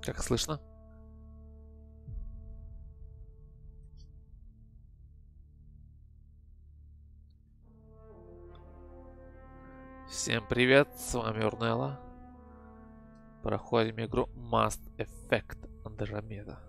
Как слышно? Всем привет, с вами Yurnelo. Проходим игру Mass Effect Andromeda.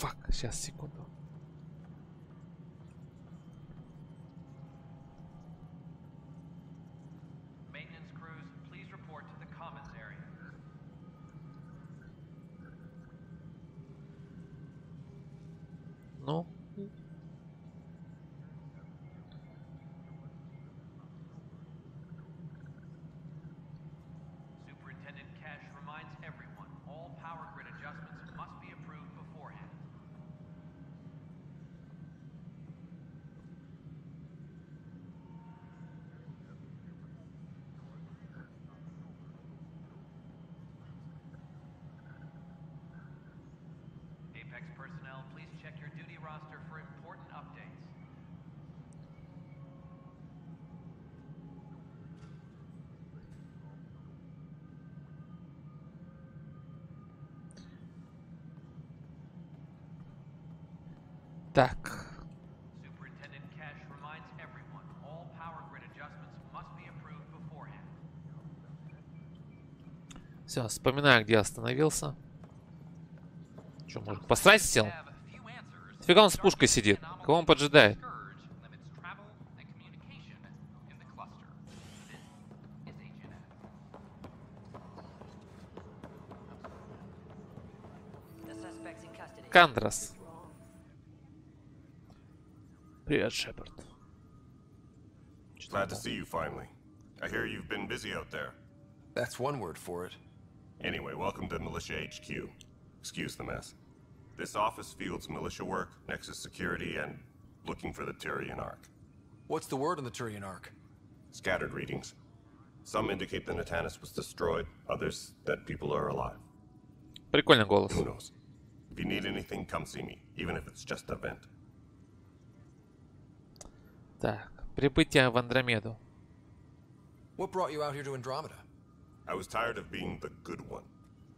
Фак, сейчас, секунду. Ну? Personnel, please check your duty roster for important updates. Так. Superintendent Cash reminds everyone all power grid adjustments must be approved beforehand. Все, вспоминаю, где остановился. Что, может, посрать сел? Фига он с пушкой сидит. Кого он поджидает? Кандрас. Привет, Шепард. Glad to see you finally. I hear you've been busy out there. That's one word for it. Anyway, welcome to Militia HQ. Excuse the mess. This office fields militia work, Nexus security, and looking for the Tyrian Ark. What's the word on the Tyrian Ark? Scattered readings. Some indicate the Natanus was destroyed, others that people are alive. Прикольный голос. Who knows? If you need anything, come see me, even if it's just a vent. Так, прибытие в Андромеду. What brought you out here to Andromeda? I was tired of being the good one.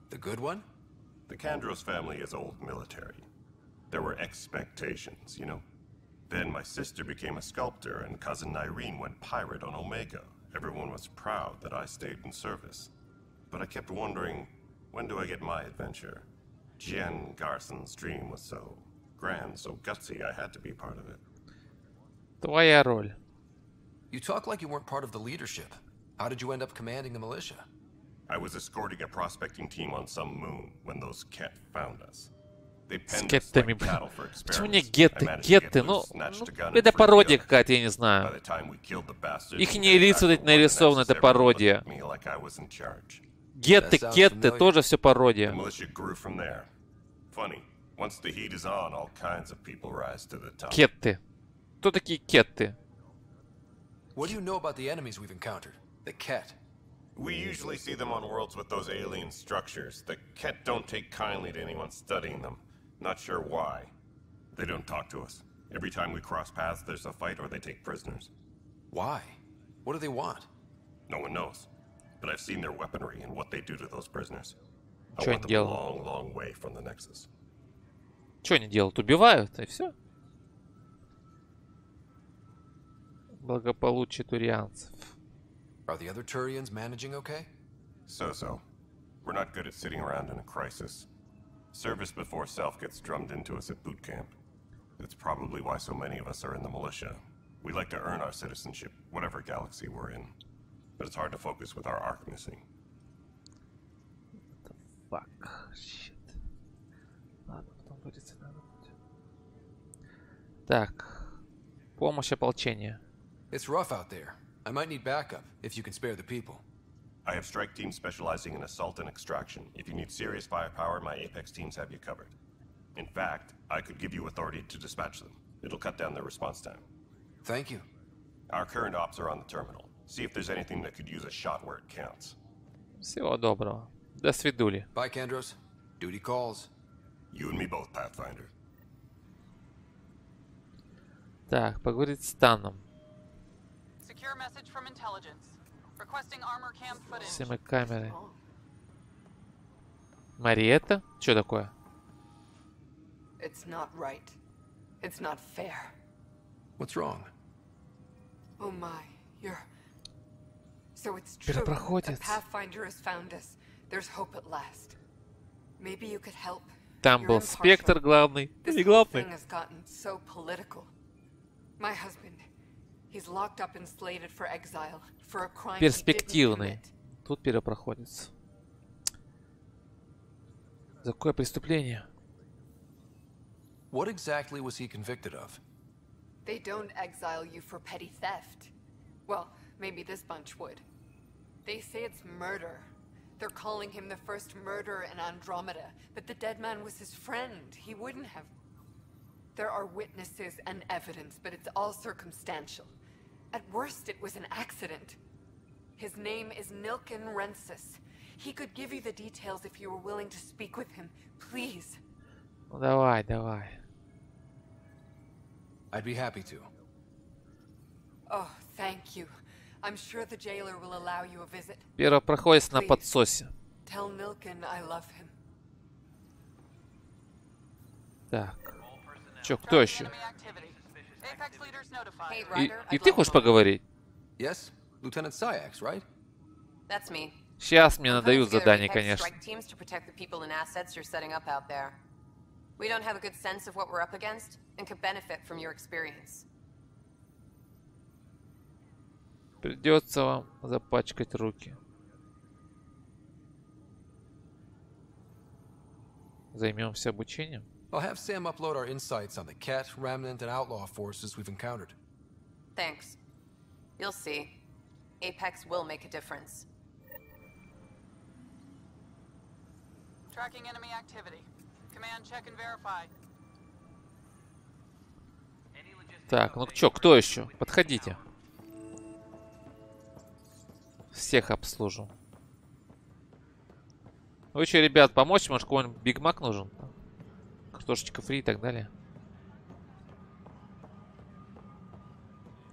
The good one? The Kandros family is old military. There were expectations, you know. Then my sister became a sculptor and cousin Irene went pirate on Omega. Everyone was proud that I stayed in service. But I kept wondering, when do I get my adventure? Jen Garson's dream was so grand, so gutsy, I had to be part of it. Твоя роль. You talk like you weren't part of the leadership. How did you end up commanding the militia? I was escorting a prospecting team on some moon when those Ket found us. They penned us like cattle for Почему не experiments. гетты? Гетты, ну, это пародия какая-то, я не знаю. Ихние лица вот эти нарисованы, это пародия. Гетты, кетты, тоже все пародия. Кетты. Кто такие кетты? What do you know about the enemies we've encountered? The Ket. We usually see them on worlds with those alien structures. The Ket don't take kindly to anyone studying them. Not sure why. They don't talk to us. Every time we cross paths, there's a fight or they take prisoners. Why? What do they want? No one knows. But I've seen their weaponry and what they do to those prisoners. I Что want они them a делают? long, long way from the Nexus. Что они делают? Убивают, и все. Благополучие турианцев. Are the other Turians managing okay? So-so. We're not good at sitting around in a crisis. Service before self gets drummed into us at boot camp. That's probably why so many of us are in the militia. We like to earn our citizenship, whatever galaxy we're in. But it's hard to focus with our arc missing. Fuck. Shit. Ладно, потом будет надо. Так. Помощь ополчения. It's rough out there. I might need backup, if you can spare the people. I have strike teams specializing in assault and extraction. If you need serious firepower, my Apex teams have you covered. In fact, I could give you authority to dispatch them. It'll cut down their response time. Thank you. Our current ops are on the terminal. See if there's anything that could use a shot where it counts. Всего доброго. До свидули. Bye, Kandros. Duty calls. You and me both, Pathfinder. Так, поговорить с Таном. Secure message from intelligence. Requesting armor cam footage. Все мы камеры. Мариетта? Что такое? It's not right. It's not fair. What's wrong? Oh my, you're... So it's true. Первопроходец. The Pathfinder has found us. There's hope at last. Maybe you could help. Там You're был impartial. Спектр главный. This Не whole главный. thing has gotten so political. My husband, he's locked up and slated for exile for a crime he didn't Перспективный. commit. Тут первопроходец. За какое преступление? What exactly was he convicted of? They don't exile you for petty theft. Well, maybe this bunch would. They say it's murder. They're calling him the first murderer in Andromeda, but the dead man was his friend. He wouldn't have... There are witnesses and evidence, but it's all circumstantial. At worst, it was an accident. His name is Nilken Rensis. He could give you the details if you were willing to speak with him. Please. Ну давай, давай. I'd be happy to. Oh, thank you. I'm sure the jailer will allow you a visit. Первопроходец на Please. подсосе. Tell Nilken I love him. Так. Чё, кто еще? Enemy activity. Apex leaders notified. Hey, И, Ryder, и I'd ты love хочешь to- поговорить? Yes? Lieutenant Syax, right? That's me. Сейчас мне I'm putting надают together задание, Apex конечно. strike teams to protect the people and assets you're setting up out there. We don't have a good sense of what we're up against and could benefit from your experience. Придется вам запачкать руки. Займемся обучением. I'll have Sam upload our insights on the Ket, Remnant, and Outlaw forces we've encountered. Thanks. You'll see. Apex will make a difference. Tracking enemy activity. Command check and verify. Так, ну чё, кто еще? Подходите. Всех обслужу. Вы что, ребят, помочь? Может, какой-нибудь Биг Мак нужен? Картошечка фри и так далее.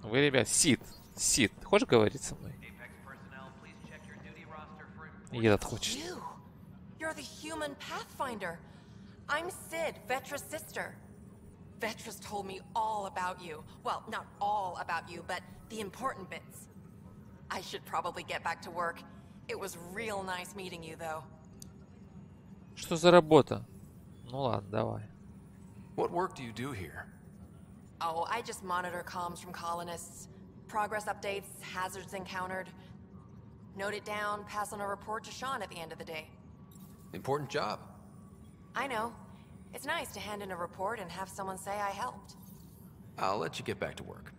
Вы, ребят, Сид. Сид, хочешь говорить со мной? И этот хочет. You! You're the human Pathfinder. I'm Sid, Vetra's sister. Vetra's told me all about you. Well, not all about you, but the important bits. I should probably get back to work. It was real nice meeting you, though. Что за работа? Ну ладно, давай. What work do you do here? Oh, I just monitor comms from colonists. Progress updates, hazards encountered. Note it down, pass on a report to Sean at the end of the day. Important job. I know. It's nice to hand in a report and have someone say I helped. I'll let you get back to work.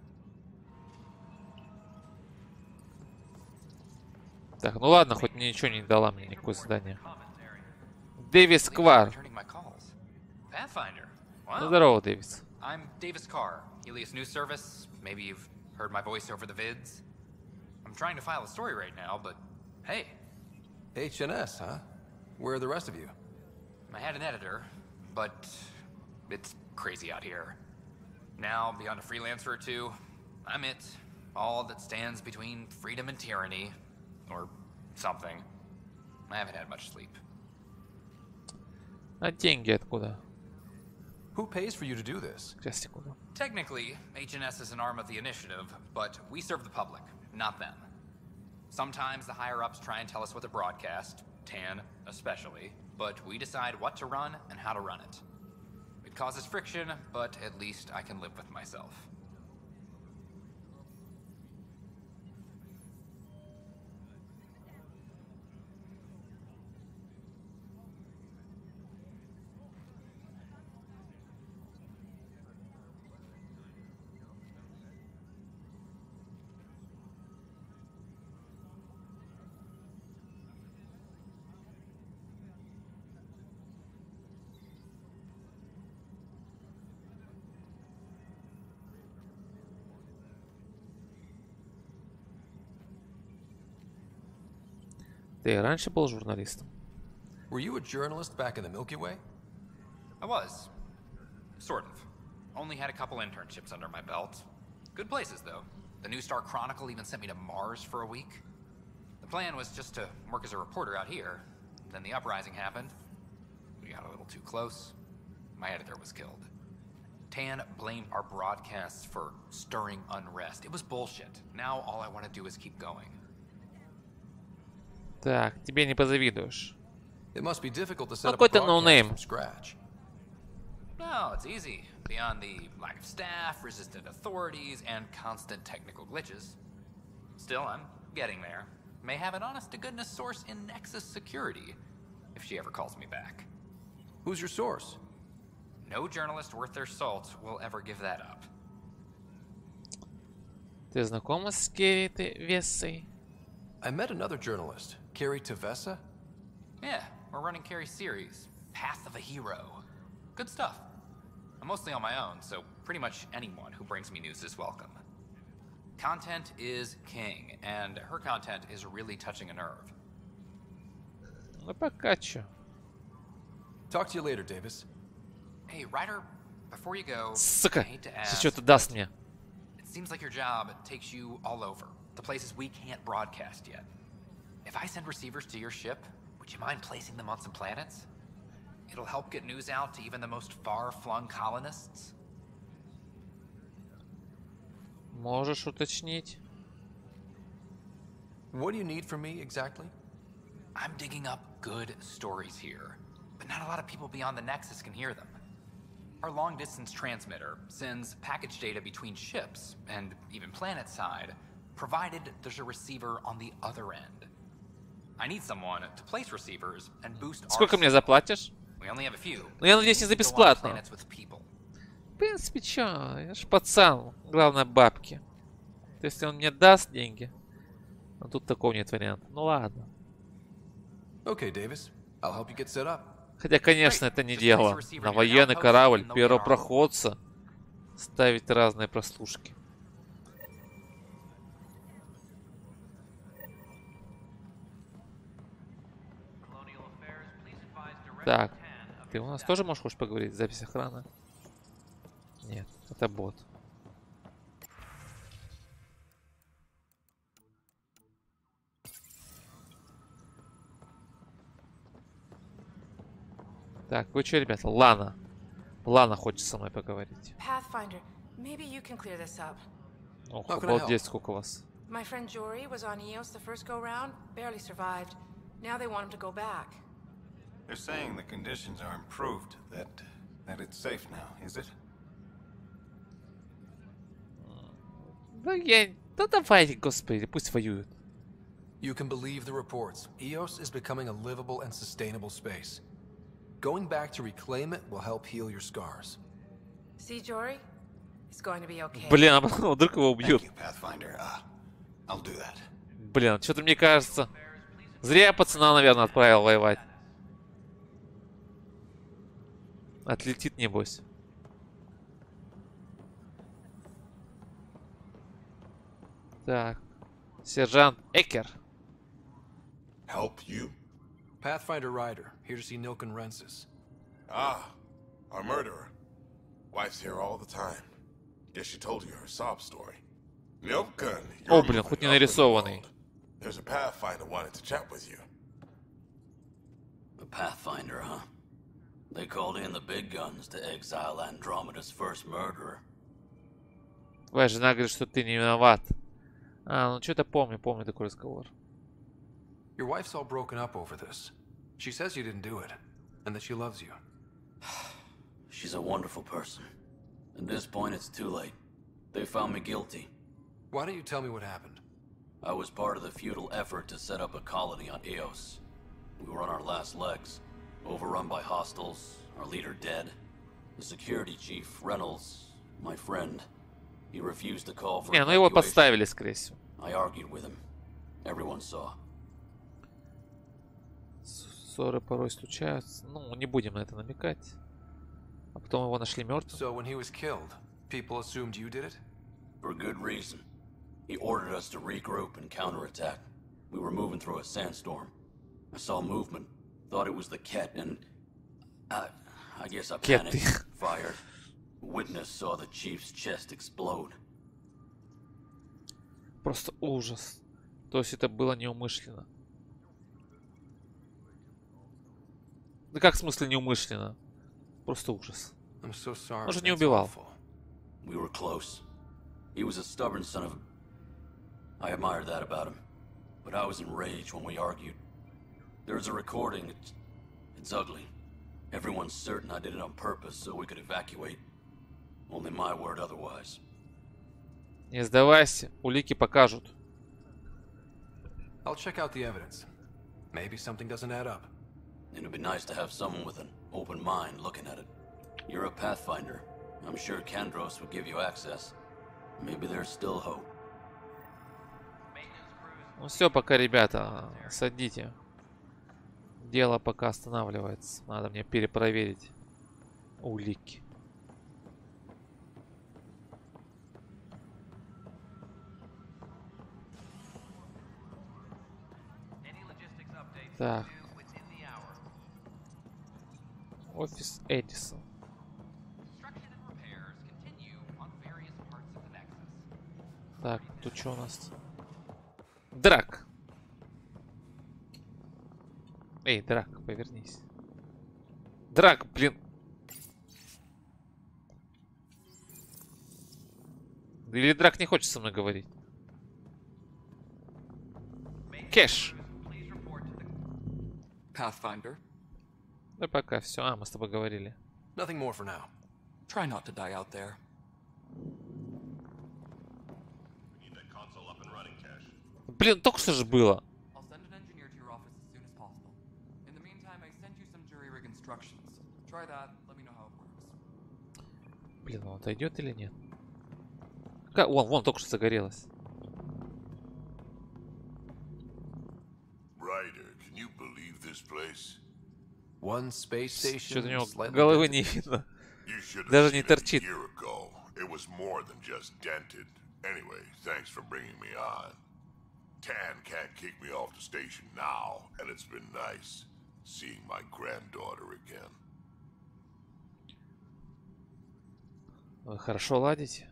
Так, ну ладно, хоть мне ничего не дала мне никакое задание. Дэвис Квар. Returning my calls. Pathfinder. Ну Wow. здорово, Дэвис. I'm Davis Carr, Helios News Service. Maybe you've heard my voice over the vids. I'm trying to file a story right now, but hey, HNS, huh? Where are the rest of you? I had an editor, but it's crazy out here. Now, beyond a freelancer or two, I'm it. All that stands between freedom and tyranny. Or something. I haven't had much sleep. А деньги откуда? Who pays for you to do this? Сейчас, секунду. Technically, HNS is an arm of the initiative, but we serve the public, not them. Sometimes the higher-ups try and tell us what to broadcast, TAN especially, but we decide what to run and how to run it. It causes friction, but at least I can live with myself. Ты и раньше был журналистом? Were you a journalist back in the Milky Way? I was. Sort of. Only had a couple internships under my belt. Good places, though. The New Star Chronicle even sent me to Mars for a week. The plan was just to work as a reporter out here. Then the uprising happened. We got a little too close. My editor was killed. Tan blamed our broadcasts for stirring unrest. It was bullshit. Now all I want to do is keep going. Так, тебе не позавидуешь. It must be difficult to set up a Какой-то broadcast no-name. from scratch. No, it's easy. Beyond the lack of staff, resistant authorities, and constant technical glitches. Still, I'm getting there. May have an honest-to-goodness source in Nexus Security, if she ever calls me back. Who's your source? No journalist worth their salt will ever give that up. Ты знакома с Керри Вессой? I met another journalist, Carrie Tavessa. Yeah, we're running Carrie's series, Path of a Hero. Good stuff. I'm mostly on my own, so pretty much anyone who brings me news is welcome. Content is king, and her content is really touching a nerve. Ну пока чё. Talk to you later, Davis. Hey, Ryder, before you go, I Сука, hate to сейчас ask, что-то даст мне. it seems like your job takes you all over, the places we can't broadcast yet. If I send receivers to your ship, would you mind placing them on some planets? It'll help get news out to even the most far-flung colonists. Можешь уточнить? What do you need from me exactly? I'm digging up good stories here, but not a lot of people beyond the Nexus can hear them. Our long-distance transmitter sends package data between ships and even planet-side, provided there's a receiver on the other end. I need someone to place receivers and boost Сколько our мне signal. заплатишь? We only have a few. Ну я надеюсь, не за Go on бесплатно. planets with people. В принципе, чё, я ж пацан. Главное, бабки. То есть он мне даст деньги. Но тут такого нет варианта. Ну ладно. Okay, Davis. I'll help you get set up. Хотя, конечно, это не дело. На военный корабль первопроходца ставить разные прослушки. Colonial Affairs, please advise Director Так, 10 of ты your у нас staff. тоже можешь хочешь поговорить? Запись охраны? Нет, это бот. Так, вы что, ребята? Лана. Лана хочет со мной поговорить. Pathfinder, maybe you can clear this up. Ох, How can I help? обалдеть, сколько вас. My friend Jory was on Eos the first go-round, barely survived. Now they want him to go back. They're saying the conditions are improved, that it's safe now, is it? Да я... Да давайте, господи, пусть воюют. You can believe the reports. Eos is becoming a livable and sustainable space. Going back to reclaim it will help heal your scars. See, Jory? It's going to be okay. Блин, а потом вдруг его убьют. Thank you, Pathfinder. I'll do that. Блин, что-то мне кажется. Зря я пацана, наверное, отправил воевать. Отлетит, небось. Так. Сержант Экер. Help you? Pathfinder Ryder, here to see Nilken Rensis. Ah, our murderer. Wife's here all the time. Guess she told you her sob story. Milken, О, блин, хоть не нарисованный. There's a Pathfinder wanted to chat with you. A Pathfinder, huh? They called in the big guns to exile Andromeda's first murderer. Твоя жена говорит, что ты не виноват. А, ну что-то помню такой разговор. Your wife's all broken up over this. She says you didn't do it, and that she loves you. She's a wonderful person. At this point, it's too late. They found me guilty. Why don't you tell me what happened? I was part of the futile effort to set up a colony on Eos. We were on our last legs, overrun by hostiles, our leader dead. The security chief, Reynolds, my friend, he refused to call for Не, ну его evacuation. подставили, скорее всего. I argued with him. Everyone saw. Ссоры порой случаются. Ну, не будем на это намекать. А потом его нашли мертвым. So when he was killed, people assumed you did it? For good reason. He ordered us to regroup and counterattack. We were moving through a sandstorm. I saw movement. Thought it was the cat, and I guess I Cat. panicked. Fired. Witness saw the chief's chest explode. Просто ужас. То есть это было неумышленно. Да как в смысле неумышленно? Просто ужас. I'm so sorry. Он же не That's убивал. awful. We were close. He was a stubborn son of a... I admired that about him. But I was enraged when we argued. There's a recording. It's ugly. Everyone's certain I did it on purpose so we could evacuate. Only my word otherwise. Не сдавайся, улики покажут. I'll check out the evidence. Maybe something doesn't add up. It'd be nice to have someone with an open mind looking at it. You're a Pathfinder. I'm sure Kandros would give you access. Maybe there's still hope. Ну все, пока, ребята, садите. Дело пока останавливается. Надо мне перепроверить улики. Так. Офис Эдисон. Так, тут что у нас? Драк. Эй, Драк, повернись. Драк, блин. Или Драк не хочет со мной говорить? Кэш. Pathfinder, Да пока, все. А, мы с тобой говорили. Nothing more for now. try not to die out there. We need that console up and running, Cash. Блин, только что же было. I'll send an engineer to your office as soon as possible. In the meantime, I sent you some jury rig instructions. Try that, let me know how it works. Блин, он отойдет или нет? Вон, только что загорелось. Ryder, can you believe this place? One space Что-то station. у него slightly головы dented. не видно. You should have Даже seen не it торчит. a year ago. It was more than just dented. Anyway, thanks for bringing me on. Tan can't kick me off the station now, and it's been nice seeing my granddaughter again. Вы хорошо ладите?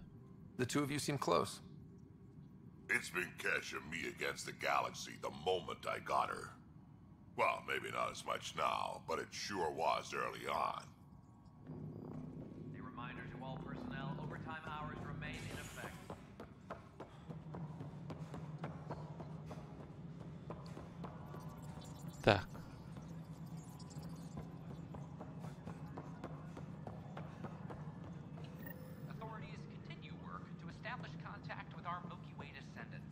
The two of you seem close. It's been Cash and me against the galaxy the moment I got her. Well, maybe not as much now, but it sure was early on. A reminder to all personnel, overtime hours remain in effect. Так. Authorities continue work to establish contact with our Milky Way descendants.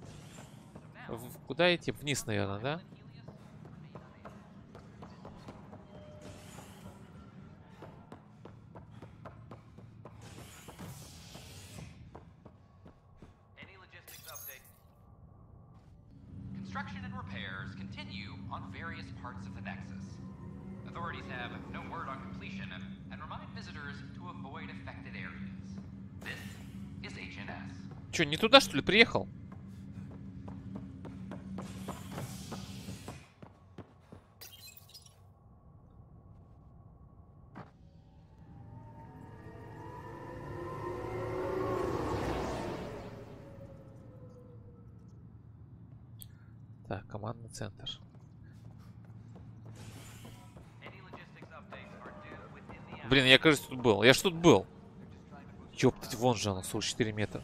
So now, Куда идти? Вниз, наверное, да? any logistics update? Construction and repairs continue on various parts of the Nexus. Authorities have no word on completion and remind visitors to avoid affected areas. This is HNS. Че, не туда, что ли, приехал? Так, командный центр. Any logistics updates are due within the hour. Блин, я, кажется, тут был. Я ж тут был. Ёптать, вон же оно, 44 метра.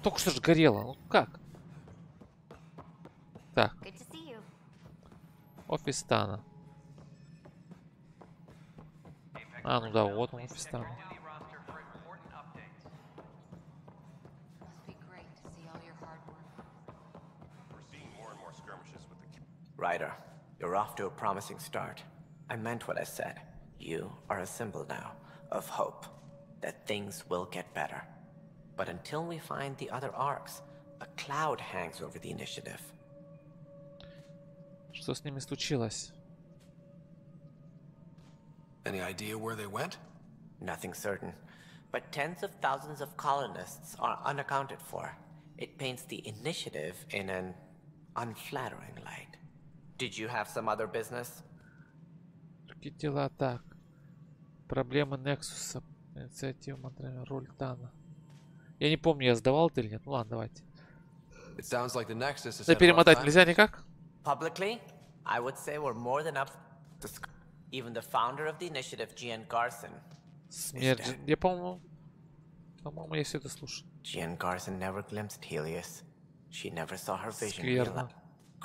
Только что же горело. Ну как? Так. Офис Тана. А, ну да, вот он, офис Тана. Duty roster for important updates. Must be great to see all your hard work. We're seeing more and more skirmishes with the... Ryder, you're off to a promising start. I meant what I said. You are a symbol now of hope, that things will get better. But until we find the other arcs, a cloud hangs over the initiative. Что с ними случилось? Any idea where they went? Nothing certain, but tens of thousands of colonists are unaccounted for. It paints the initiative in an unflattering light. Did you have some other business? Другие дела, так. Проблемы Нексуса. Инициатива Андромеда. Роль Тана. Я не помню, я сдавал это или нет. Ну ладно, давайте. It sounds like the Nexus has Да had a rough перемотать time. нельзя никак? Publicly, I would say we're more than up to even the founder of the initiative, Gian Garson. Смерть. Я, по-моему, я все это слушал. Gian Garson never glimpsed Helios. She never saw her vision Скверно.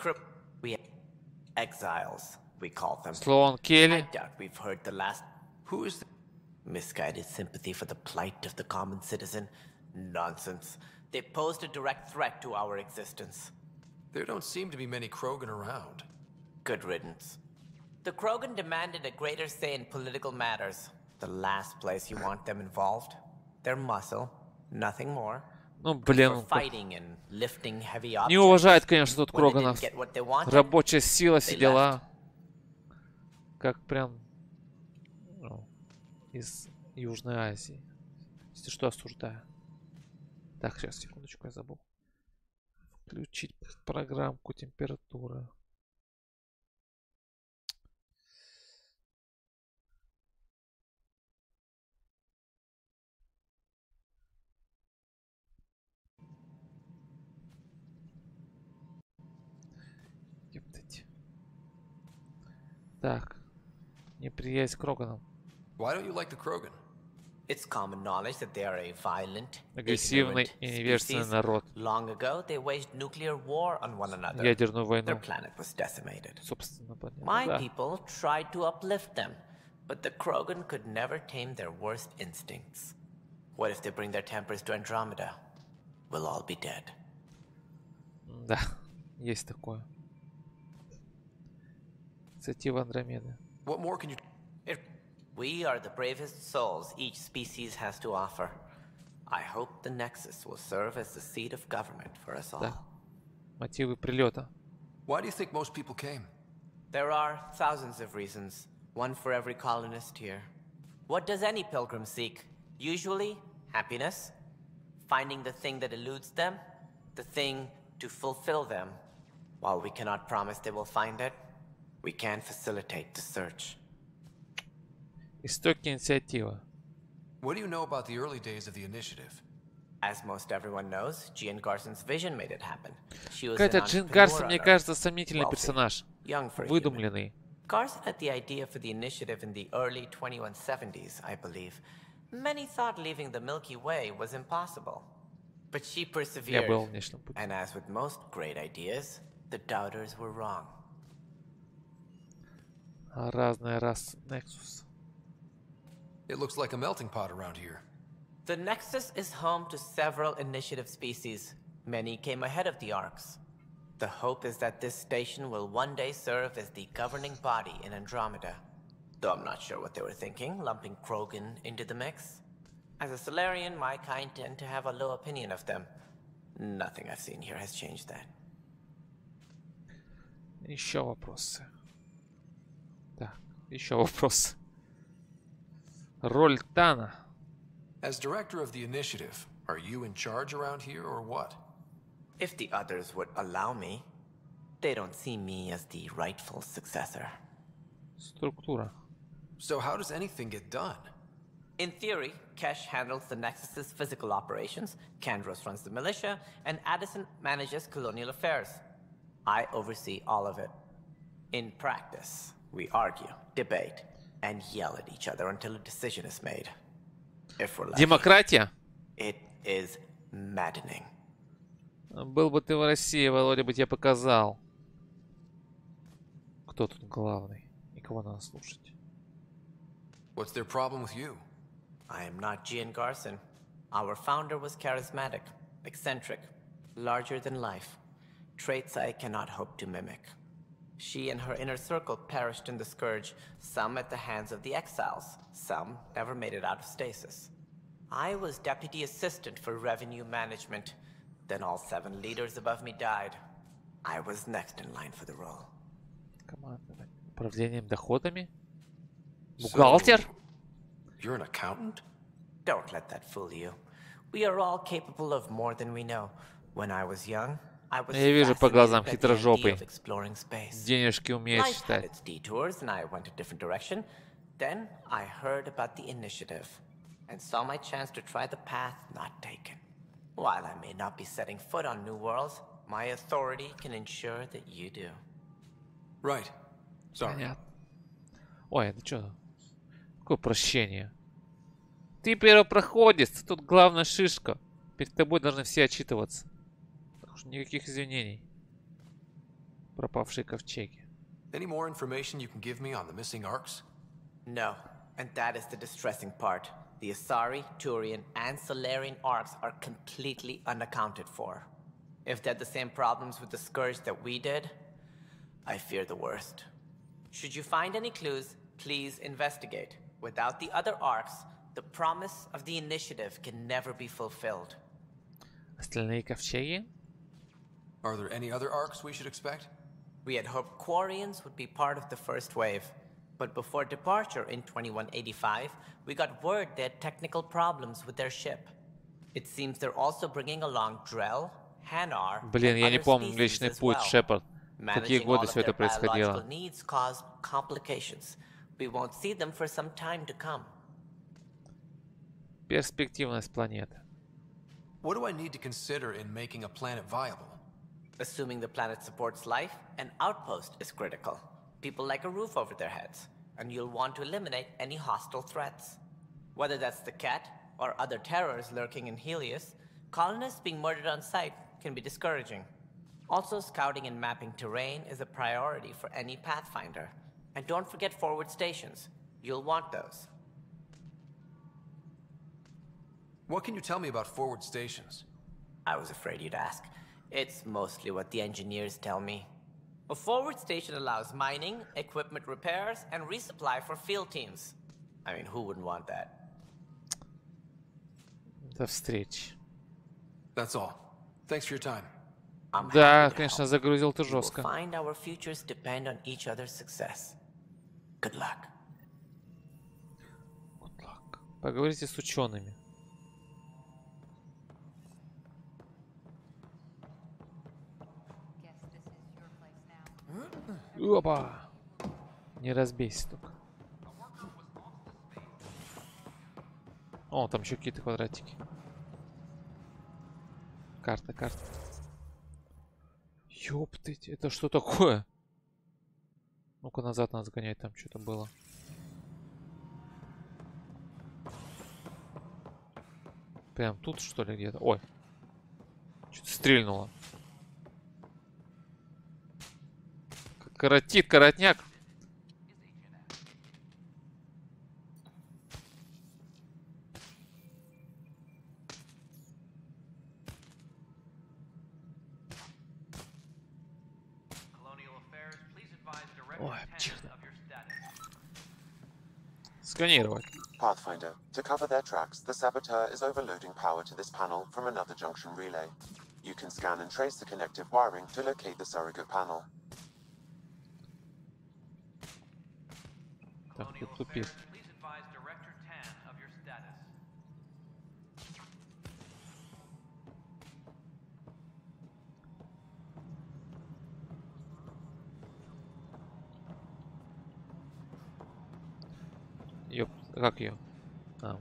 realized. We exiles, we call them. Слоан Келли. I doubt we've heard the last. Who is the misguided sympathy for the plight of the common citizen? Nonsense. They posed a direct threat to our existence. There don't seem to be many Krogan around. Good riddance. The Krogan demanded a greater say in political matters. The last place you want them involved. Their muscle, nothing more. Ну, блин. Fighting and lifting heavy Не objects. уважает, конечно, тут When they Кроганов. didn't get what they wanted, Рабочая сила, все they дела. Как прям ну, из Южной Азии. Если что, осуждаю. Так, сейчас, секундочку, я забыл. Включить программку температуры. Ептать. Так. Неприязнь к Кроганам. Why don't you like the Krogan? It's common knowledge that they are a violent, Агрессивный ignorant и невежественный species. народ. Long ago, they waged nuclear war on one another. Ядерную Their войну. planet was decimated. Собственно, понятно. My Да. people tried to uplift them, but the Krogan could never tame their worst instincts. What if they bring their tempers to Andromeda? We'll all be dead. Да, есть такое. Инициатива Андромеды. What more can you... We are the bravest souls each species has to offer. I hope the Nexus will serve as the seat of government for us all. Да. Мотивы прилета. Why do you think most people came? There are thousands of reasons, one for every colonist here. What does any pilgrim seek? Usually, happiness, finding the thing that eludes them, the thing to fulfill them. While we cannot promise they will find it, we can facilitate the search. Истоки инициативы. What do you know about the early days of the initiative? As most everyone knows, Gian Garson's vision made it happen. She was an Какая-то Джин entrepreneur Гарсон, on мне Earth, кажется, сомнительный wealthy, персонаж. young for a human. Выдумленный. Garson had the idea for the initiative in the early 2170s, I believe. Many thought leaving the Milky Way was impossible. But she Я persevered. был в внешнем пути. And as with most great ideas, the doubters were wrong. Разная раса Nexus. It looks like a melting pot around here. The Nexus is home to several initiative species. Many came ahead of the Arcs. The hope is that this station will one day serve as the governing body in Andromeda. Though I'm not sure what they were thinking, lumping Krogan into the mix. As a Solarian, my kind tend to have a low opinion of them. Nothing I've seen here has changed that. Еще вопросы. Так, еще вопросы. Роль Тана. As director of the initiative, are you in charge around here or what? If the others would allow me, they don't see me as the rightful successor. Структура. So how does anything get done? In theory, Kesh handles the Nexus's physical operations, Kandros runs the militia, and Addison manages colonial affairs. I oversee all of it. In practice, we argue, debate, and yell at each other until a decision is made. If we're lucky, Демократия. it is maddening. Был бы ты в России, Володя бы тебе показал. Кто тут главный? И кого надо слушать? What's their problem with you? I am not Gian Garson. Our founder was charismatic, eccentric, larger than life. Traits I cannot hope to mimic. She and her inner circle perished in the Scourge, some at the hands of the Exiles, some never made it out of stasis. I was deputy assistant for revenue management. Then all 7 leaders above me died. I was next in line for the role. Командование управлением доходами? Бухгалтер? So, you're an accountant? Don't let that fool you. We are all capable of more than we know. When I was young, I was Я вижу по глазам fascinated by the idea хитрожопый. of exploring space. Денежки умеет Life had считать. its detours, and I went a different direction. Then I heard about the initiative and saw my chance to try the path not taken. While I may not be setting foot on new worlds, my authority can ensure that you do. Right. Sorry. Понятно. Ой, это что? Какое прощение? Ты первопроходец, тут главная шишка. Перед тобой должны все отчитываться. Так что никаких извинений. Пропавшие ковчеги. Any more information you can give me on the missing arcs? No, and that is the distressing part. The Asari, Turian, and Solarian arcs are completely unaccounted for. If they had the same problems with the Scourge that we did, I fear the worst. Should you find any clues, please investigate. Without the other arcs, the promise of the initiative can never be fulfilled. Остальные ковчеги? Are there any other arcs we should expect? We had hoped Quarians would be part of the first wave. But before departure in 2185, we got word they had technical problems with their ship. It seems they're also bringing along Drell, Hanar, Блин, я не and other помню species Млечный as Путь, well. Шепард. В какие Managing all годы of все это their biological происходило? needs caused complications. We won't see them for some time to come. Перспективность планеты. What do I need to consider in making a planet viable? Assuming the planet supports life, an outpost is critical. People like a roof over their heads, and you'll want to eliminate any hostile threats. Whether that's the cat or other terrors lurking in Helios, colonists being murdered on sight can be discouraging. Also, scouting and mapping terrain is a priority for any Pathfinder. And don't forget forward stations. You'll want those. What can you tell me about forward stations? I was afraid you'd ask. It's mostly what the engineers tell me. A forward station allows mining, equipment repairs, and resupply for field teams. I mean, who wouldn't want that? До встречи. That's all. Thanks for your time. Да, конечно, загрузил ты We will жестко. find our futures depend on each other's success. Good luck. Поговорите с учеными. Опа! Не разбейся только. О, там еще какие-то квадратики. Карта, карта. Ёптыть, это что такое? Ну-ка назад надо сгонять, там что-то было. Прям тут что ли где-то? Ой. Что-то стрельнуло. Коротит, коротняк. Ой, чихно. Сканировать. Pathfinder, to cover their tracks, the saboteur is overloading power to this panel from another junction relay. You can scan and trace the connective wiring to locate the surrogate panel. Так, тут тупик. Ёп, как ее? А.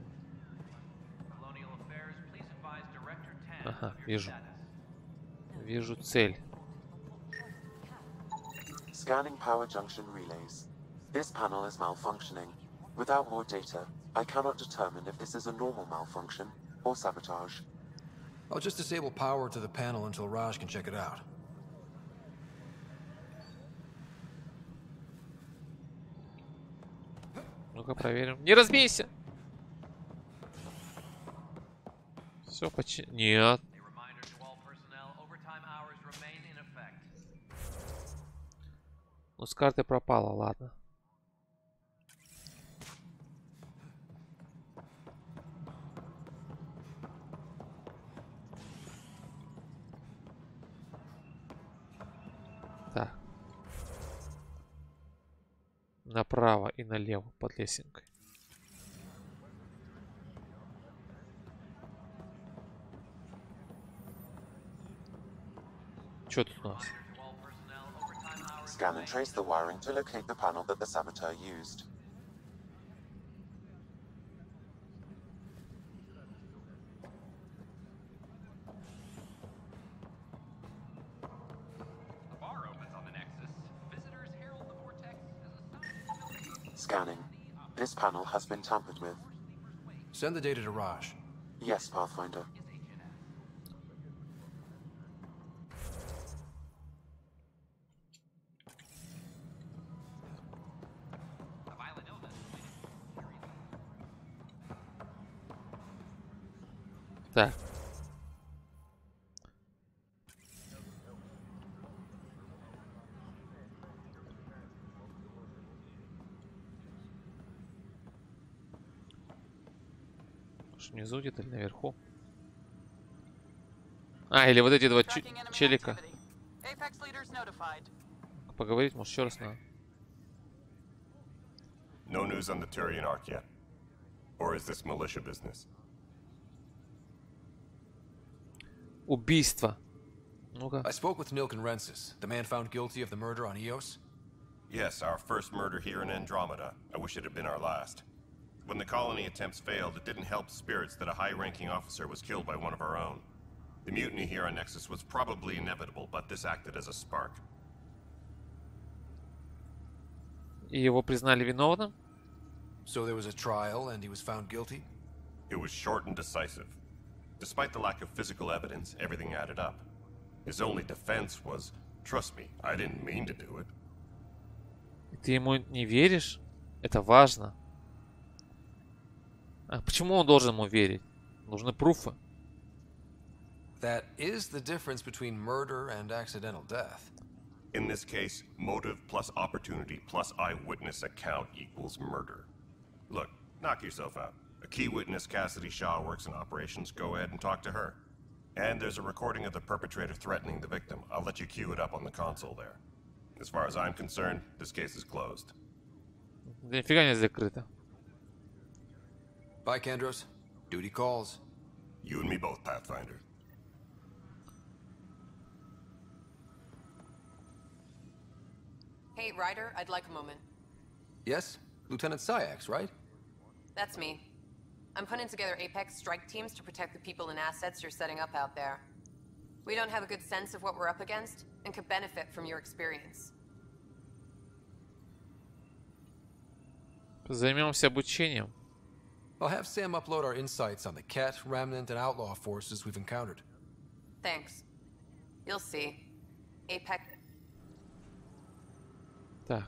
Ага, вижу. Вижу цель. Scanning power junction relays. This panel is malfunctioning. Without more data, I cannot determine if this is a normal malfunction or sabotage. I'll just disable power to the panel until Raj can check it out. Ну-ка проверим. Не разбейся! Все почти... Нет. Ну, с карты пропала, ладно. Так. Направо и налево под лесенкой. Что тут у нас? Scan and trace the wiring to locate the panel that the saboteur used. The bar opens on the Nexus. Visitors herald the vortex as a Scanning. This panel has been tampered with. Send the data to Raj. Yes, Pathfinder. Так. Внизу где-то или наверху? А, или вот эти два челика. Поговорить, может, еще раз надо. No news on the Turian Ark yet? Or is this militia business? Убийство. Ну-ка. I spoke with Nilken Rensis, the man found guilty of the murder on Eos. Yes, our first murder here in Andromeda. I wish it had been our last. When the colony attempts failed, it didn't help spirits that a high-ranking officer was killed by one of our own. The mutiny here on Nexus was probably inevitable, but this acted as a spark. И его признали виновным? So there was a trial and he was found guilty? It was short and decisive. Despite the lack of physical evidence, everything added up. His only defense was, trust me, I didn't mean to do it. Ты ему не веришь? Это важно. А почему он должен ему верить? Нужны пруфы. That is the difference between murder and accidental death. In this case, motive plus opportunity plus eyewitness account equals murder. Look, knock yourself out. A key witness, Cassidy Shaw, works in operations. Go ahead and talk to her. And there's a recording of the perpetrator threatening the victim. I'll let you cue it up on the console there. As far as I'm concerned, this case is closed. Да нифига не закрыто. Bye, Kandros. Duty calls. You and me both, Pathfinder. Hey, Ryder, I'd like a moment. Yes? Lieutenant Syax, right? That's me. I'm putting together Apex strike teams to protect the people and assets you're setting up out there. We don't have a good sense of what we're up against, and could benefit from your experience. Займемся обучением. I'll have Sam upload our insights on the Ket, Remnant, and Outlaw forces we've encountered. Thanks. You'll see. Apex... Так.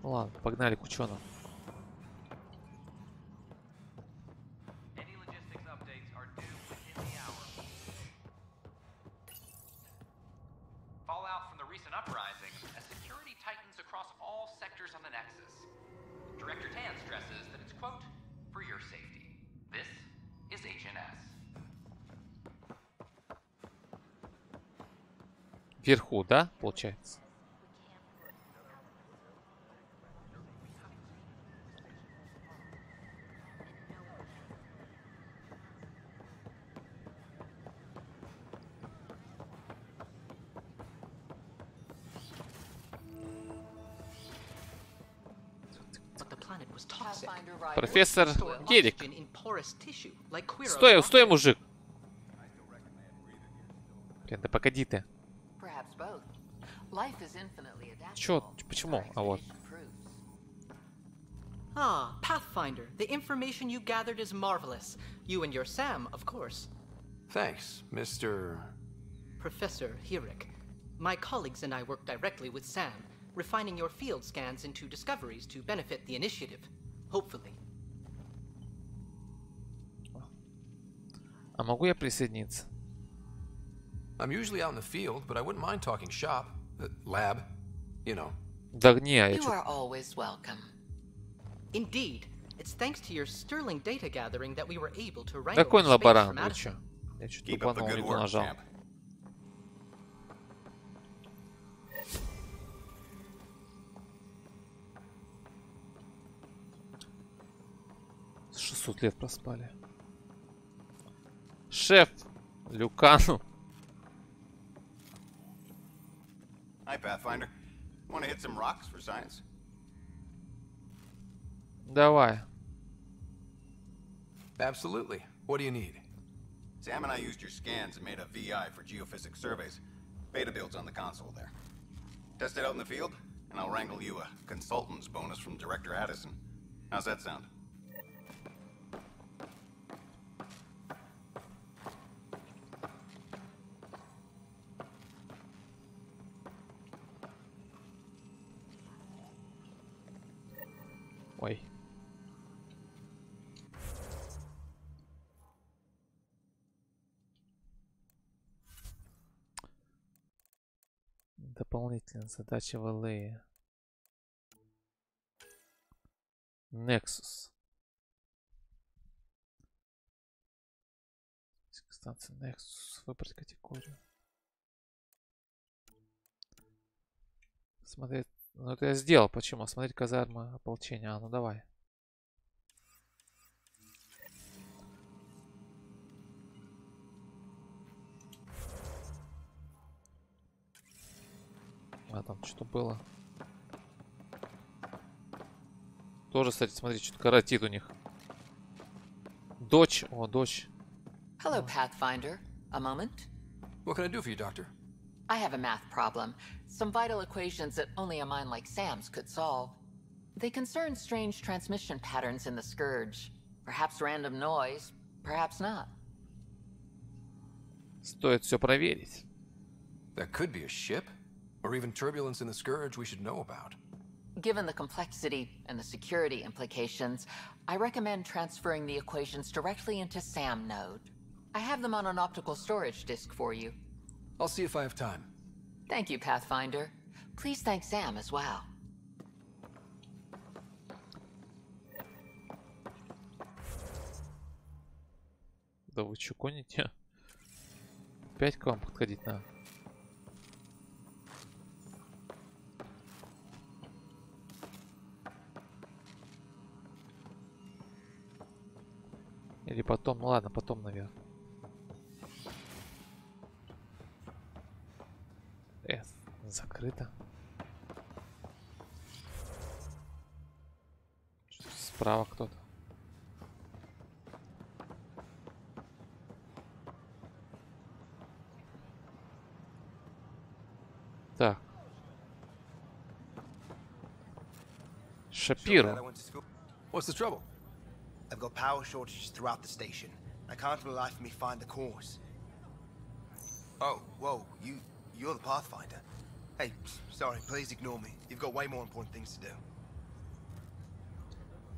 Ну ладно, погнали к ученым. Fallout from the recent uprising as security tightens across all sectors on the Nexus. Director Tan stresses that it's, quote, for your safety. This is HNS. Вверху, да, получается? Профессор Герик. Стой, мужик. Блин, да погоди ты. Чё? Почему? А вот. Ah, Pathfinder. The information you gathered is marvelous. You and your Sam, of course. Thanks, Mr. Professor Hirik. My colleagues and I work directly with Sam, refining your field scans into discoveries to benefit the initiative. Hopefully. А могу я присоединиться? I'm usually out in the field, but I wouldn't mind talking shop. Lab. You know. Да не, я You are always welcome. Indeed. It's thanks to your sterling data gathering that we were able to wrangle Какой space лаборант? from Вы Addison. чё? Я чуть тупанул, не ту нажал. champ. 600 лет проспали. Шеф Люкану. Hi, Pathfinder. Want to hit some rocks for science? Давай. Absolutely. What do you need? Sam and I used your scans and made a VI for geophysics surveys. Beta builds on the console there. Test it out in the field, and I'll wrangle you a consultant's bonus from Director Addison. How's that sound? Ой. Дополнительная задача в ЛА. Nexus. Станция Nexus. Выбрать категорию. Смотреть. Ну это я сделал. Почему? Смотреть казарма ополчения. А, ну давай. А там что было? Тоже, кстати, смотри, что-то коротит у них. Дочь. О, дочь. Hello, Pathfinder. A moment? What can I do for you, Doctor? I have a math problem. Some vital equations that only a mind like Sam's could solve. They concern strange transmission patterns in the Scourge. Perhaps random noise, perhaps not. Стоит все проверить. That could be a ship, or even turbulence in the Scourge we should know about. Given the complexity and the security implications, I recommend transferring the equations directly into SAM node. I have them on an optical storage disk for you. I'll see if I have time. Thank you, Pathfinder. Please thank Sam as well. Да вы что, гоните? Опять к вам подходить надо. Или потом, ну ладно, потом, наверное. Закрыто. Справа кто-то. Так. Шапиро. What's the trouble? I've got power shortages throughout the station. I can't for the life of me find the cause. Oh, whoa, you're the Pathfinder. Hey, sorry, please ignore me. You've got way more important things to do.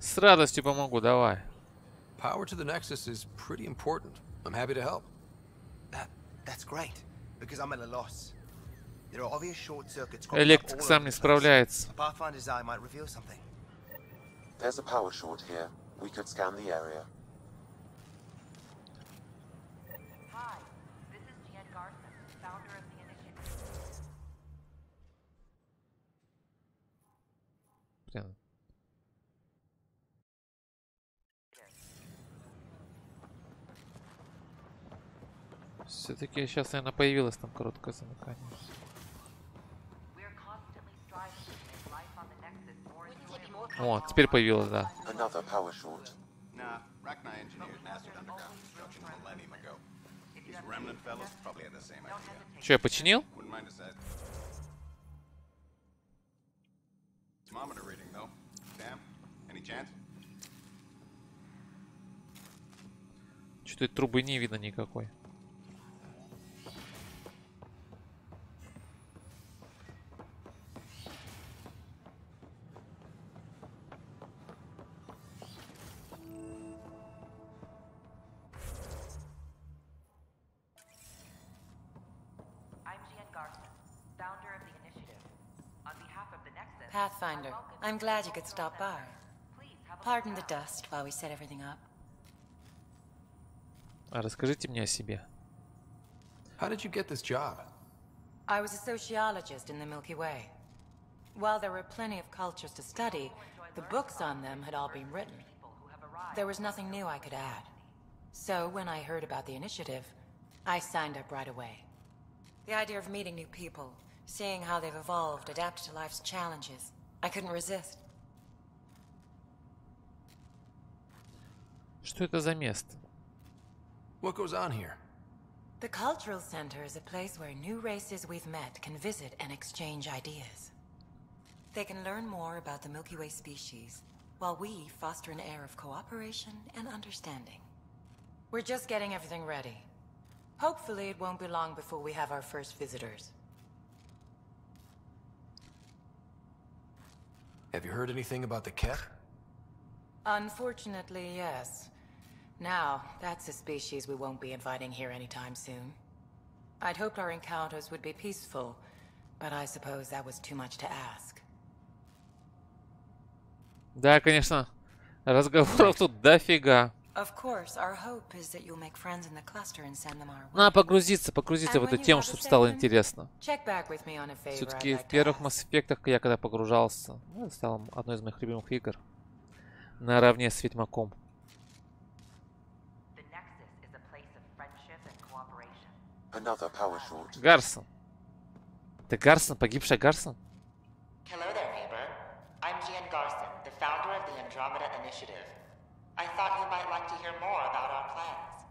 С радостью помогу, давай. Power to the Nexus is pretty important. I'm happy to help. That's great, because I'm at a loss. There are obvious short circuits. Электрик сам не справляется. A Pathfinder's eye might reveal something. There's a power short here. We could scan the area. Hi, this is Jan Garson, founder of the initiative. Блин. Все-таки сейчас, наверное, появилось там короткое замыкание. О, теперь появилось, да. Another power short. Nah, Rachni engineered mastered underground construction a millennium ago. These remnant fellows probably had the same idea. Че, я починил? Wouldn't mind a sec. Thermometer reading though. Sam, any chance? Что-то трубы не видно никакой. Pathfinder, I'm glad you could stop by. Pardon the dust while we set everything up. Расскажите мне о себе. How did you get this job? I was a sociologist in the Milky Way. While there were plenty of cultures to study, the books on them had all been written. There was nothing new I could add. So when I heard about the initiative, I signed up right away. The idea of meeting new people, seeing how they've evolved, adapted to life's challenges, I couldn't resist. Что это за место? What goes on here? The Cultural Center is a place where new races we've met can visit and exchange ideas. They can learn more about the Milky Way species, while we foster an air of cooperation and understanding. We're just getting everything ready. Hopefully it won't be long before we have our first visitors. Have you heard anything about the Ket? Unfortunately, yes. Now, that's a species we won't be inviting here anytime soon. I'd hoped our encounters would be peaceful, but I suppose that was too much to ask. Да, конечно. Разговоров тут дофига. Of course, our hope is that you'll make friends in the cluster and send them our way. Надо погрузиться в эту тему, чтобы стало интересно. Check back with me on a favor. Все-таки в первых Mass Effect'ах я когда погружался, ну, это стало одной из моих любимых игр. Наравне с Ведьмаком. Another power short. Гарсон. Это Гарсон? Погибшая Гарсон? Hello there, neighbor. I'm Gian Garson, the founder of the Andromeda Initiative. I thought you might like to hear more about our plans.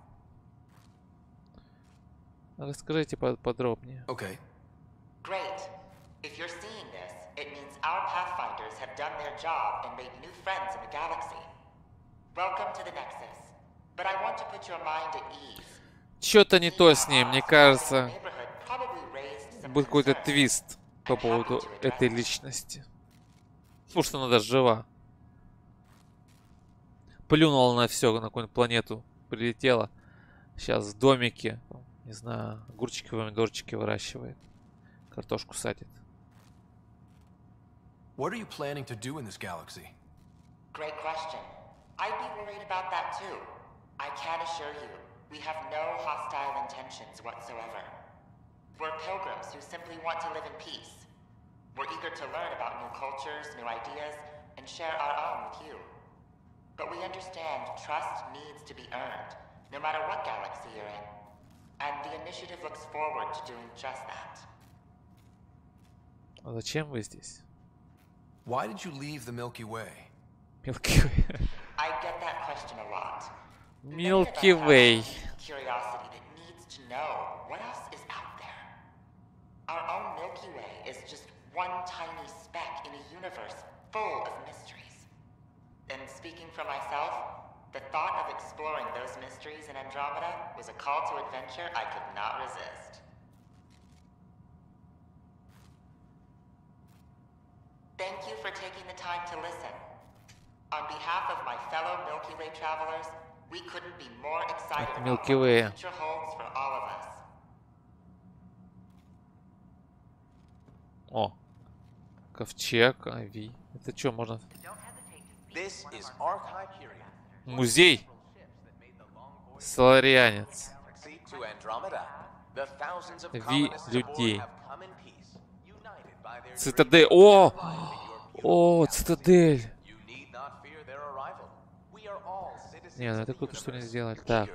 Расскажите подробнее. Okay. Great. If you're seeing this, it means our Pathfinders have done their job and made new friends in the galaxy. Welcome to the Nexus. But I want to put your mind at ease. Что-то не то с ней, мне кажется. Будет какой-то твист по поводу этой личности. Потому что она даже жива. Плюнула на все, на какую-нибудь планету прилетела. Сейчас в домике, не знаю, огурчики, помидорчики выращивает. Картошку садит. What are you planning to do in this galaxy? Great question. I'd be worried about that too. I can assure you, we have no hostile intentions whatsoever. We're pilgrims who simply want to live in peace. We're eager to learn about new cultures, new ideas, and share our own with you. But we understand trust needs to be earned, no matter what galaxy you're in. And the initiative looks forward to doing just that. А зачем вы здесь? Why did you leave the Milky Way? Milky Way. I get that question a lot. Milky Way. Curiosity that needs to know what else is out there. Our own Milky Way is just one tiny speck in a universe full of mysteries. And speaking for myself, the thought of exploring those mysteries in Andromeda was a call to adventure I could not resist. Thank you for taking the time to listen. On behalf of my fellow Milky Way travelers, we couldn't be more excited about what the future holds for all of us. О, ковчег, Ави. Это что, можно? Музей. Соларианец. Ви людей. Цитадель. О! О, цитадель. Не, ну это круто, что не сделали. Так.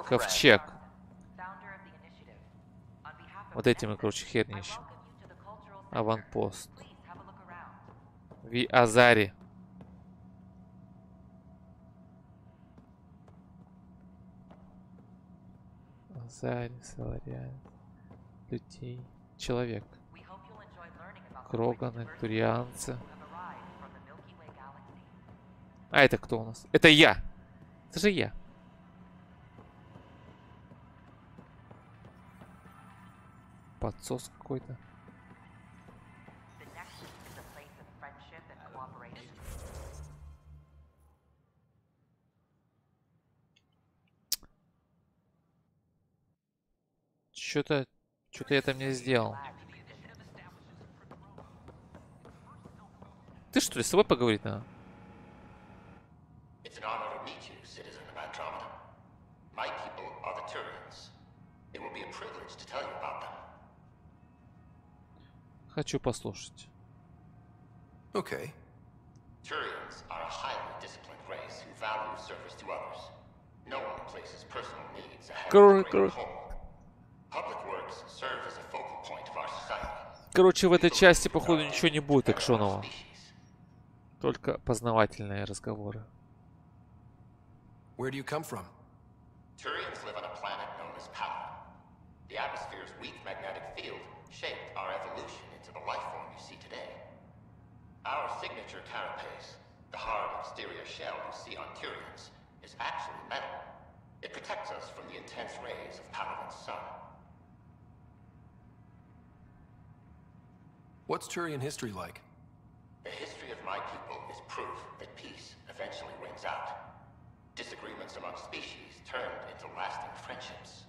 Ковчег. Вот эти мы, короче, хер не ищем. Аванпост. Ви Азари. Азари, Солариан. Людей. Человек. Кроганы, турианцы. А это кто у нас? Это я. Это же я. Подсос какой-то. Что-то я там не сделал. Ты что ли с собой поговорить надо? It's an honor to meet you, citizen of Andromeda. My people are the Turians. It will be a privilege to tell you about them. Хочу послушать. Turians are a highly disciplined race who value service to others. No one places personal needs ahead of Короче, the greater whole. Public works serve as a focal point of our society. короче, в этой части, походу, ничего не будет экшонового. Только познавательные разговоры. Where do you come from? Turians live on a planet known as Power. The atmosphere's weak magnetic field shaped our evolution into the life form you see today. Our signature carapace, the hard exterior shell you see on Turians, is actually metal. It protects us from the intense rays of Paladin's sun. What's Turian history like? The history of my people is proof that peace eventually wins out. Disagreements among species turned into lasting friendships.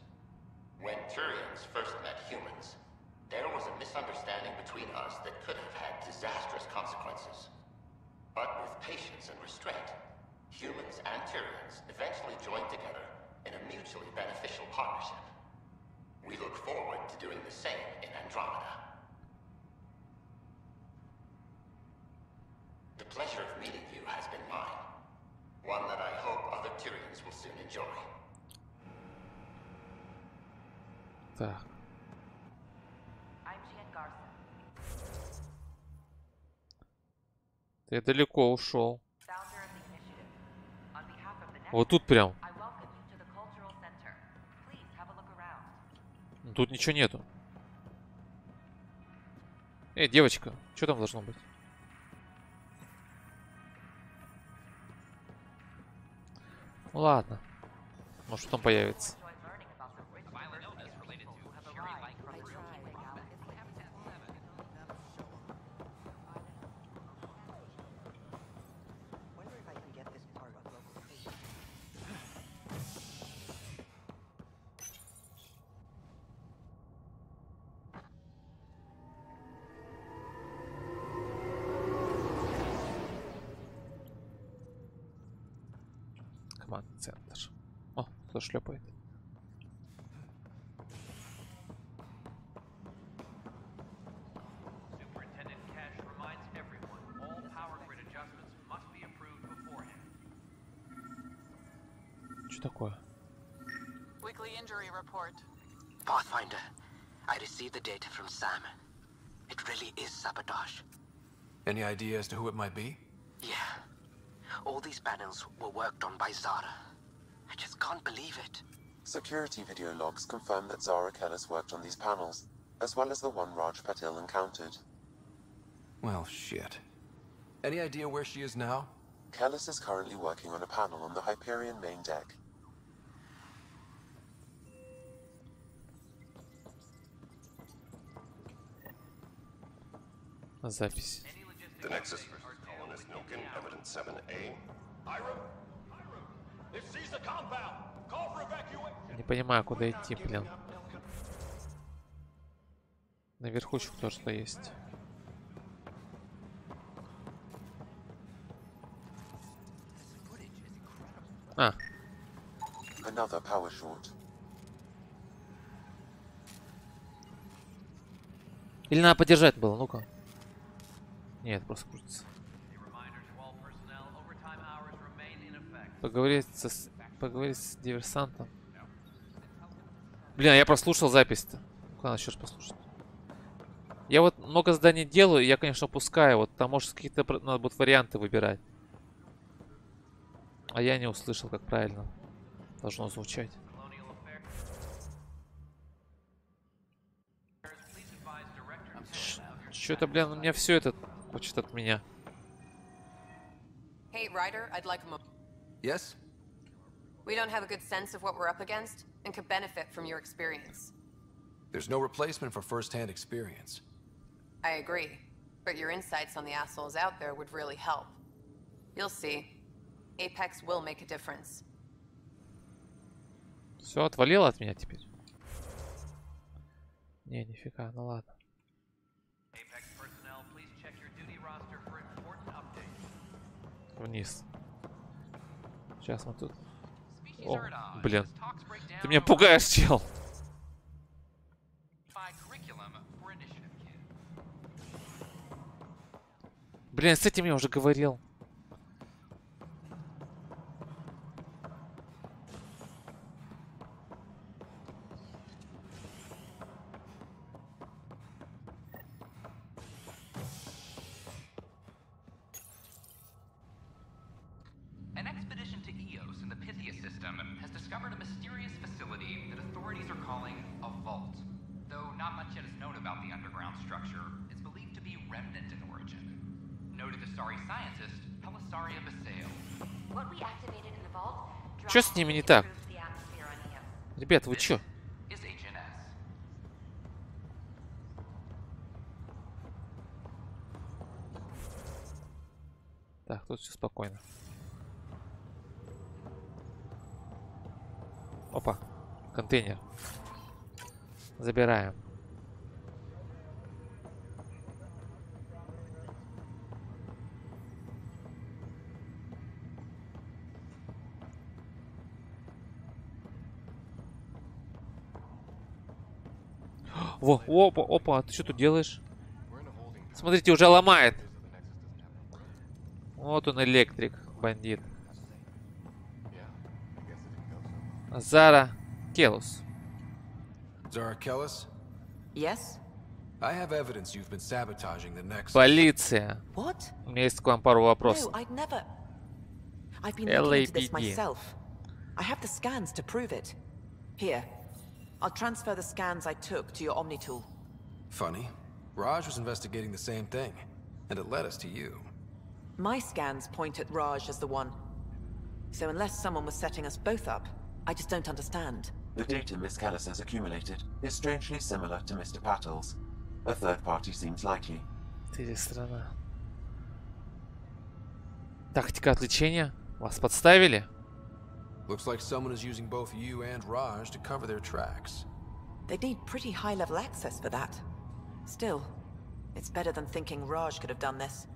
When Turians first met humans, there was a misunderstanding between us that could have had disastrous consequences. But with patience and restraint, humans and Turians eventually joined together in a mutually beneficial partnership. We look forward to doing the same in Andromeda. The pleasure of meeting you has been mine. One that I hope other Turians will soon enjoy. Так. Ты далеко ушел. Вот тут прям. Тут ничего нету. Эй, девочка, что там должно быть? Ну ладно. Может потом появится. Центр. О, кто шлепает. Что такое? Weekly injury report. Pathfinder, I received the data from Sam. It really is sabotage. Any idea as to who it might be? Yeah. All these panels were worked on by Zara. I just can't believe it. Security video logs confirm that Zara Kellis worked on these panels, as well as the one Raj Patil encountered. Well, shit. Any idea where she is now? Kellis is currently working on a panel on the Hyperion main deck. Запись. The Nexus colonist Milken, evidence 7A. Не понимаю, куда идти, блин. Наверху еще кто-то есть. А. Another power short. Или надо подержать было, ну-ка. Нет, просто крутится. Поговорить с диверсантом. Блин, я прослушал запись-то. Надо еще раз послушать. Я вот много заданий делаю, и я, конечно, упускаю. Вот там, может, какие-то надо будет варианты выбирать. А я не услышал, как правильно должно звучать. Что-то, блин, у меня все это хочет от меня. Hey, Ryder, I'd like a moment. Yes? We don't have a good sense of what we're up against and could benefit from your experience. There's no replacement for first-hand experience. I agree, but your insights on the assholes out there would really help. You'll see. Apex will make a difference. Все, отвалило от меня теперь. Не, нифига, ну ладно. Вниз. Сейчас мы тут. О, блин. Ты меня пугаешь, чел. Блин, с этим я уже говорил. system has discovered a mysterious facility that authorities are calling a vault. Though not much yet is known about the underground structure, it's believed to be remnant in origin. Noted Asari scientist Pelisaria Basale. What we activated in the vault Чё с ними не так? Ребят, вы чё? Is HNS. Так, тут все спокойно. Опа, контейнер. Забираем. Во, опа, опа, а ты что тут делаешь? Смотрите, уже ломает. Вот он, электрик, бандит. Зара Келус. Zara Kellis? Yes? I have evidence you've been sabotaging the Nexus. Полиция. What? У меня есть к вам пару вопросов. No, I'd never. I've been looking into this LAPD. myself. I have the scans to prove it. Here, I'll transfer the scans I took to your Omni tool. Funny. Raj was investigating the same thing, and it led us to you. My scans point at Raj as the one. So unless someone was setting us both up, I just don't understand. The data Miss Kellis has accumulated is strangely similar to Mr. Patel's. A third party seems likely. Третья сторона. Тактика отвлечения. Вас подставили? Looks like someone is using both you and Raj to cover their tracks. They'd need pretty high-level access for that. Still, it's better than thinking Raj could have done this.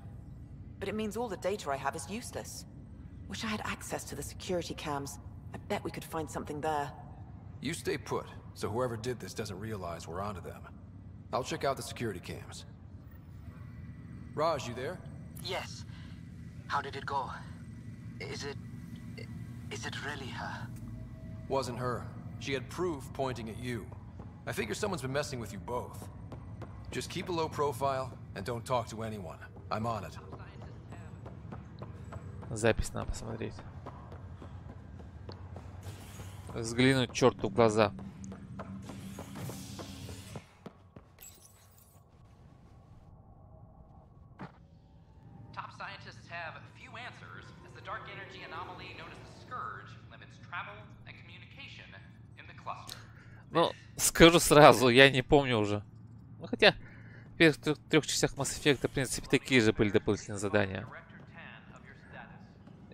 But it means all the data I have is useless. Wish I had access to the security cams. I bet we could find something there. You stay put, so whoever did this doesn't realize we're onto them. I'll check out the security cams. Raj, you there? Yes. How did it go? Is it really her? Wasn't her. She had proof pointing at you. I figure someone's been messing with you both. Just keep a low profile and don't talk to anyone. I'm on it. Запись надо посмотреть. Взглянуть черту в глаза. Top scientists have few answers, as the dark energy anomaly known as the Scourge limits travel and communication in the cluster. Ну, скажу сразу, я не помню уже. Ну, хотя в первых трех частях Mass Effect, в принципе, такие же были дополнительные задания.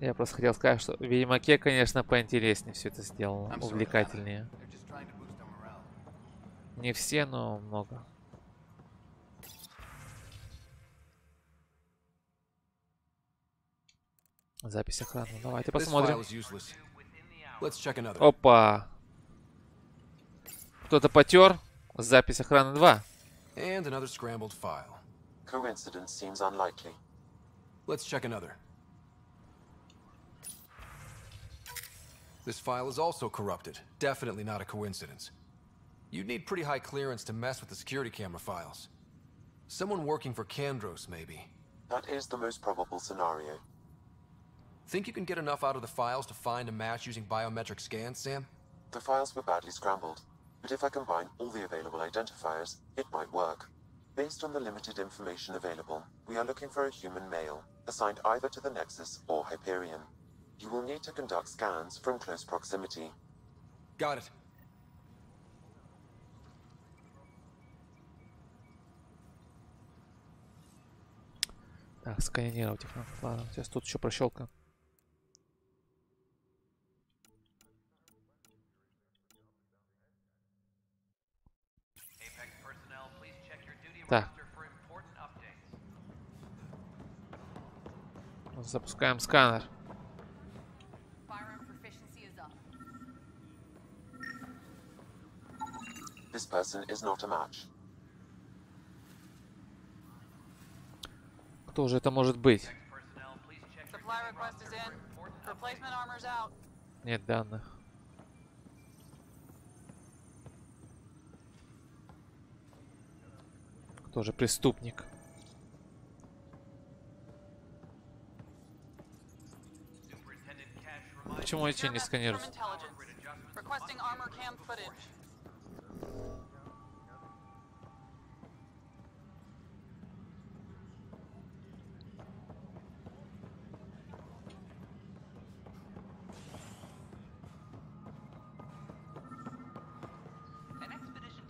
Я просто хотел сказать, что в Ведьмаке, конечно, поинтереснее все это сделано, увлекательнее. Не все, но много. Запись охраны. Давайте посмотрим. Опа! Кто-то потер. Запись охраны 2. And another scrambled file. Coincidence seems unlikely. Let's check another. This file is also corrupted. Definitely not a coincidence. You'd need pretty high clearance to mess with the security camera files. Someone working for Kandros, maybe. That is the most probable scenario. Think you can get enough out of the files to find a match using biometric scans, Sam? The files were badly scrambled, but if I combine all the available identifiers, it might work. Based on the limited information available, we are looking for a human male, assigned either to the Nexus or Hyperion. You will need to conduct scans from close proximity. Got it. Так, сканировать их надо. Ладно, сейчас тут еще прощелкаем. Так. Запускаем сканер. This person is not a match. Кто же это может быть? Нет данных. Кто же преступник? Почему эти не сканируют? Requesting armor cam footage.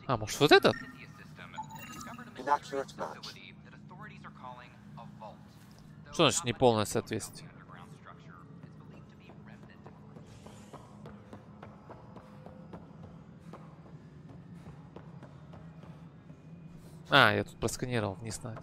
А, может вот этот? Inaccurate match. Что значит неполное соответствие? А, я тут просканировал, не знаю.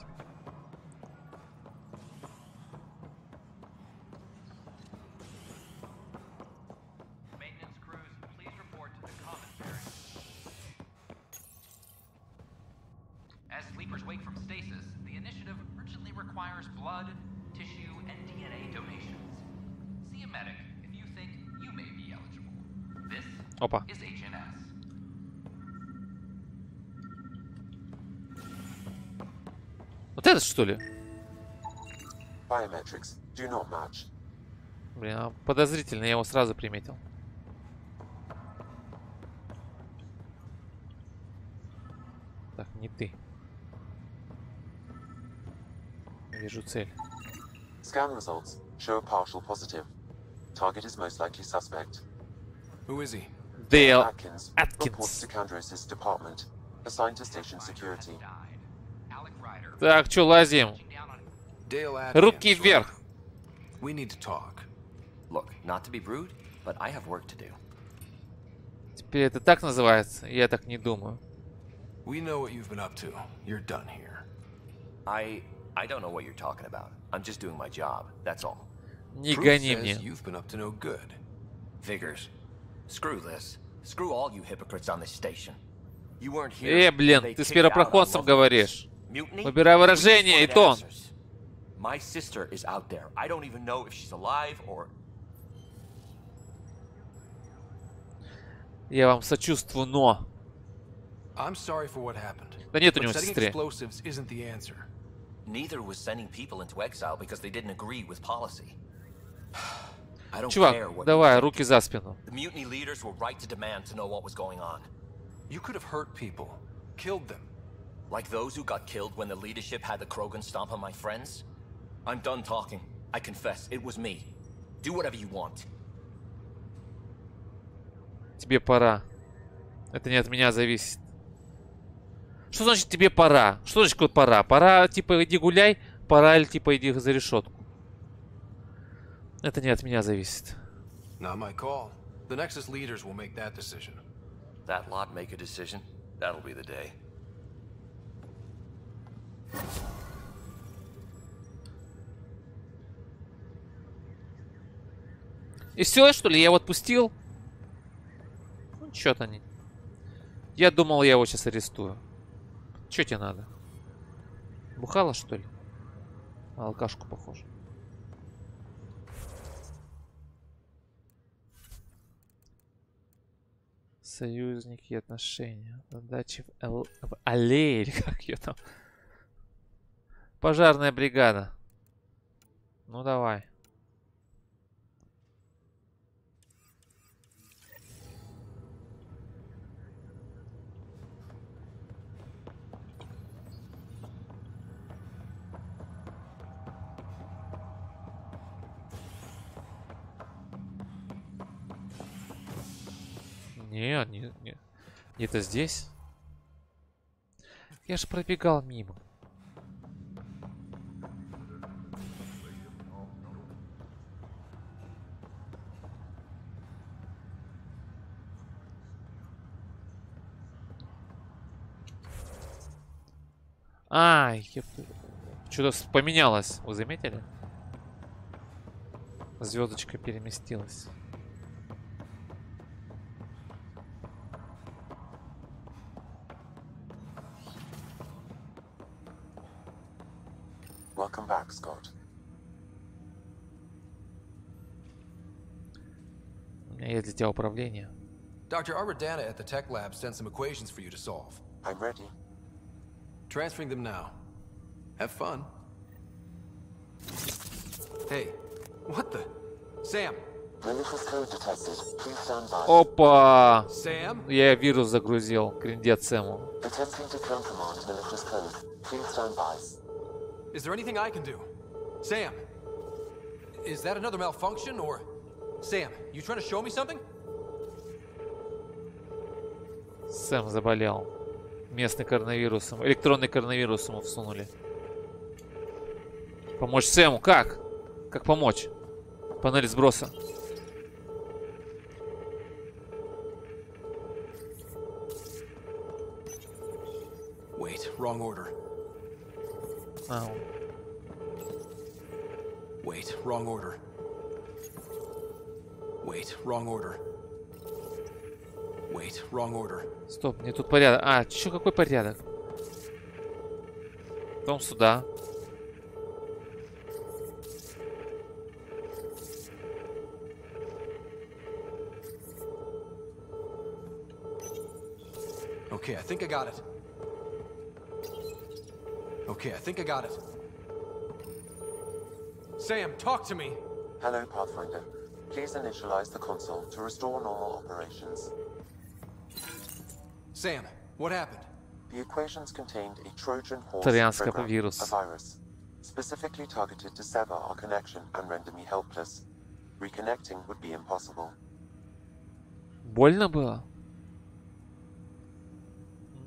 As sleepers wake from stasis, the initiative urgently requires blood, tissue, and DNA donations. See a medic if you think you may be eligible. This Опа. is HNS. Вот этот что ли? Biometrics do not match. Блин, а подозрительно, я его сразу приметил. Так, не ты. Вижу цель. Scan results show a partial positive. Target is most likely suspect. Who is he? Dale Atkins. Reports to Kandros' department. Assigned to station security. Так, чё, лазим? Руки вверх. We need to talk. Look, not to be rude, but I have work to do. Теперь это так называется? Я так не думаю. We know what you've been up to. You're done here. I don't know what you're talking about. I'm just doing my job. That's all. Не гони мне. You've been up to no good. Figures. Screw this. Screw all you hypocrites on this station. You weren't here. Блин, ты с первопроходцем говоришь. Выбирай выражение и тон. My sister is out there. I don't even know if she's alive or... Я вам сочувствую, но... I'm sorry for what happened. Да нет у него But setting сестры. explosives isn't the answer. Neither was sending people into exile because they didn't agree with policy. I don't care Чувак, what давай, руки за спину. The mutiny leaders were right to demand to know what was going on. You could have hurt people. Killed them. Like those who got killed when the leadership had the Krogan stomp on my friends? I'm done talking. I confess, it was me. Do whatever you want. Тебе пора. Это не от меня зависит. Что значит тебе пора? Что значит какой пора? Пора типа иди гуляй, пора или типа иди за решетку. Это не от меня зависит. Not my call. The Nexus leaders will make that decision. That lot make a decision. That'll be the day. И все, что ли? Я его отпустил? Ну, что-то не... Я думал, я его сейчас арестую. Что тебе надо? Бухало, что ли? На алкашку похоже. Союзники и отношения. Задачи в аллее, или как ее там? Пожарная бригада. Ну давай. Не, это здесь. Я же пробегал мимо. Ай, что-то поменялось. Вы заметили? Звездочка переместилась. Welcome back, Scott. У меня есть для тебя управление. Dr. Arbordana at the tech lab sent some equations for you to solve. I'm ready. Transferring them now. Have fun. Hey, what the? Sam, Malicious code detected. Please stand by. Опа! Sam? Я вирус загрузил. Крендец Сэму. Attempting to countermand malicious code. Please stand by. Is there anything I can do? Sam? Is that another malfunction, or... Sam, you trying to show me something? Сэм заболел. Местный коронавирусом. Электронный коронавирус ему всунули. Помочь Сэму? Как? Как помочь? Панель сброса. Wait, wrong order. Wait, wrong order. Wait, wrong order. Wait, wrong order. Стоп, не тут порядок. А, чё, какой порядок? Потом сюда. Okay, I think I got it. Okay, I think I got it. Sam, talk to me. Hello, Pathfinder. Please initialize the console to restore normal operations. Sam, what happened? The equations contained a Trojan horse Итальянское program, вирус. a virus, specifically targeted to sever our connection and render me helpless. Reconnecting would be impossible. Больно было?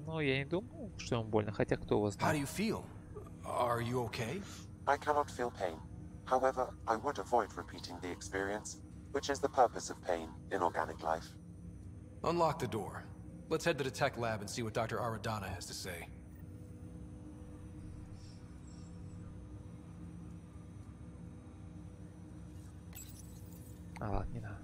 Ну, я не думал, что ему больно. Хотя кто его знает. How do you feel? Are you okay? I cannot feel pain. However, I would avoid repeating the experience, which is the purpose of pain in organic life. Unlock the door. Let's head to the tech lab and see what Dr. Aradana has to say. А, ладно, не надо.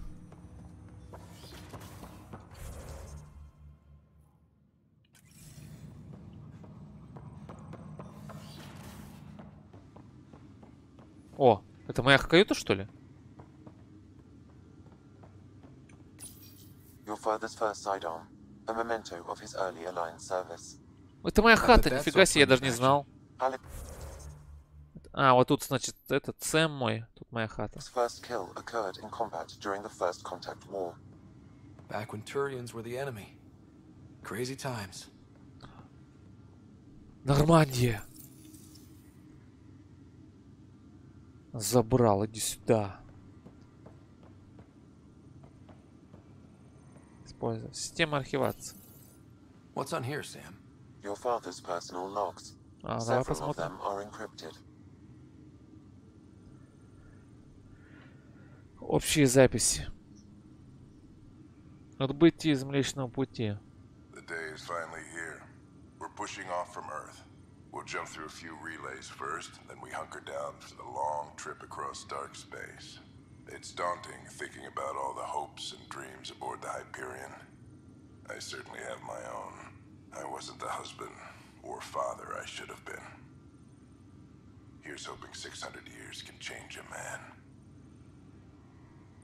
О, это моя каюта, что ли? Your father's first sidearm, a memento of his early Alliance service. Это моя хата, нифига себе, я даже не знал. А, вот тут, значит, этот Сэм мой. Тут моя хата. His first kill occurred in combat during the First Contact War. Back when Turians were the enemy. Crazy times. Нормандия. Забрал, иди сюда. Использовать. Система архивации. What's on here, Sam? Your father's personal logs. Давай Several of посмотрим. them are encrypted. Общие записи. Отбытие из Млечного Пути. The day is finally here. We're pushing off from Earth. We'll jump through a few relays first, then we hunker down for the long trip across dark space. It's daunting thinking about all the hopes and dreams aboard the Hyperion. I certainly have my own. I wasn't the husband or father I should have been. Here's hoping 600 years can change a man.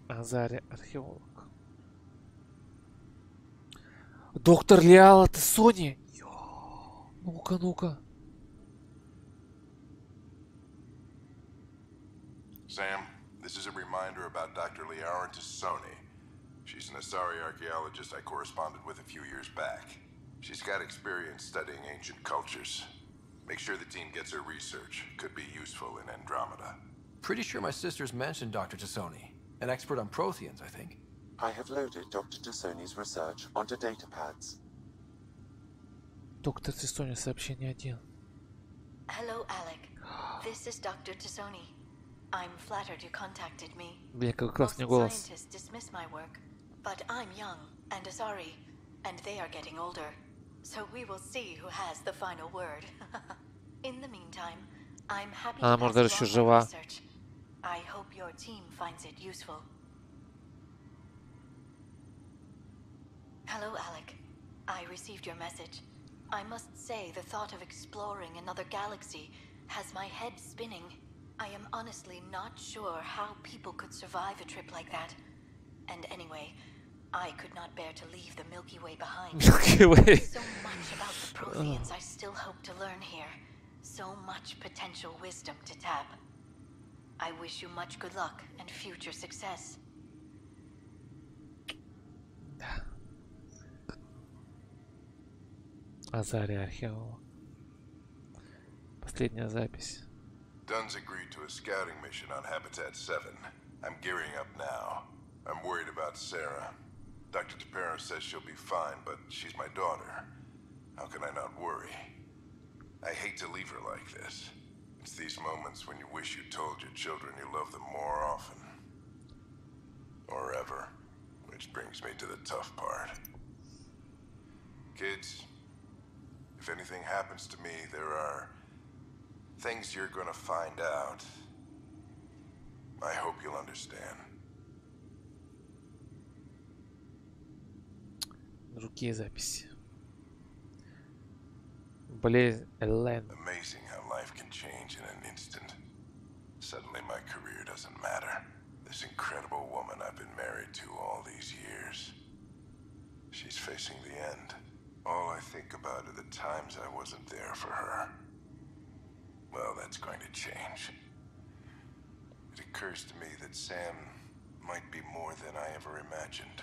Азари, археолог. Доктор Лиала, ты Сони? Ну-ка, ну-ка. Sam, this is a reminder about Dr. Liara Tassoni. She's an Asari archaeologist I corresponded with a few years back. She's got experience studying ancient cultures. Make sure the team gets her research. Could be useful in Andromeda. Pretty sure my sisters mentioned Dr. Tassoni. An expert on Protheans, I think. I have loaded Dr. Tassoni's research onto data pads. Доктор Тассони, сообщение 1. Hello, Alec. This is Dr. Tassoni. I'm flattered you contacted me. Блин, как классный Most голос. scientists dismiss my work, but I'm young and Asari, and they are getting older. So we will see who has the final word. In the meantime, I'm happy Она, to может, pass даже еще along my жива. research. I hope your team finds it useful. Hello, Alec. I received your message. I must say the thought of exploring another galaxy has my head spinning. I am honestly not sure how people could survive a trip like that. And anyway, I could not bear to leave the Milky Way behind. Milky Way. So much about the Protheans I still hope to learn here. So much potential wisdom to tap. I wish you much good luck and future success. Азария археолог. Последняя запись. Dunn's agreed to a scouting mission on Habitat 7. I'm gearing up now. I'm worried about Sarah. Dr. Tapero says she'll be fine, but she's my daughter. How can I not worry? I hate to leave her like this. It's these moments when you wish you told your children you love them more often. Or ever. Which brings me to the tough part. Kids, if anything happens to me, there are things you're gonna find out. I hope you'll understand. Другие записи. Болезнь Элен. Amazing how life can change in an instant. Suddenly my career doesn't matter. This incredible woman I've been married to all these years. She's facing the end. All I think about are the times I wasn't there for her. Well, that's going to change. It occurs to me that Sam might be more than I ever imagined.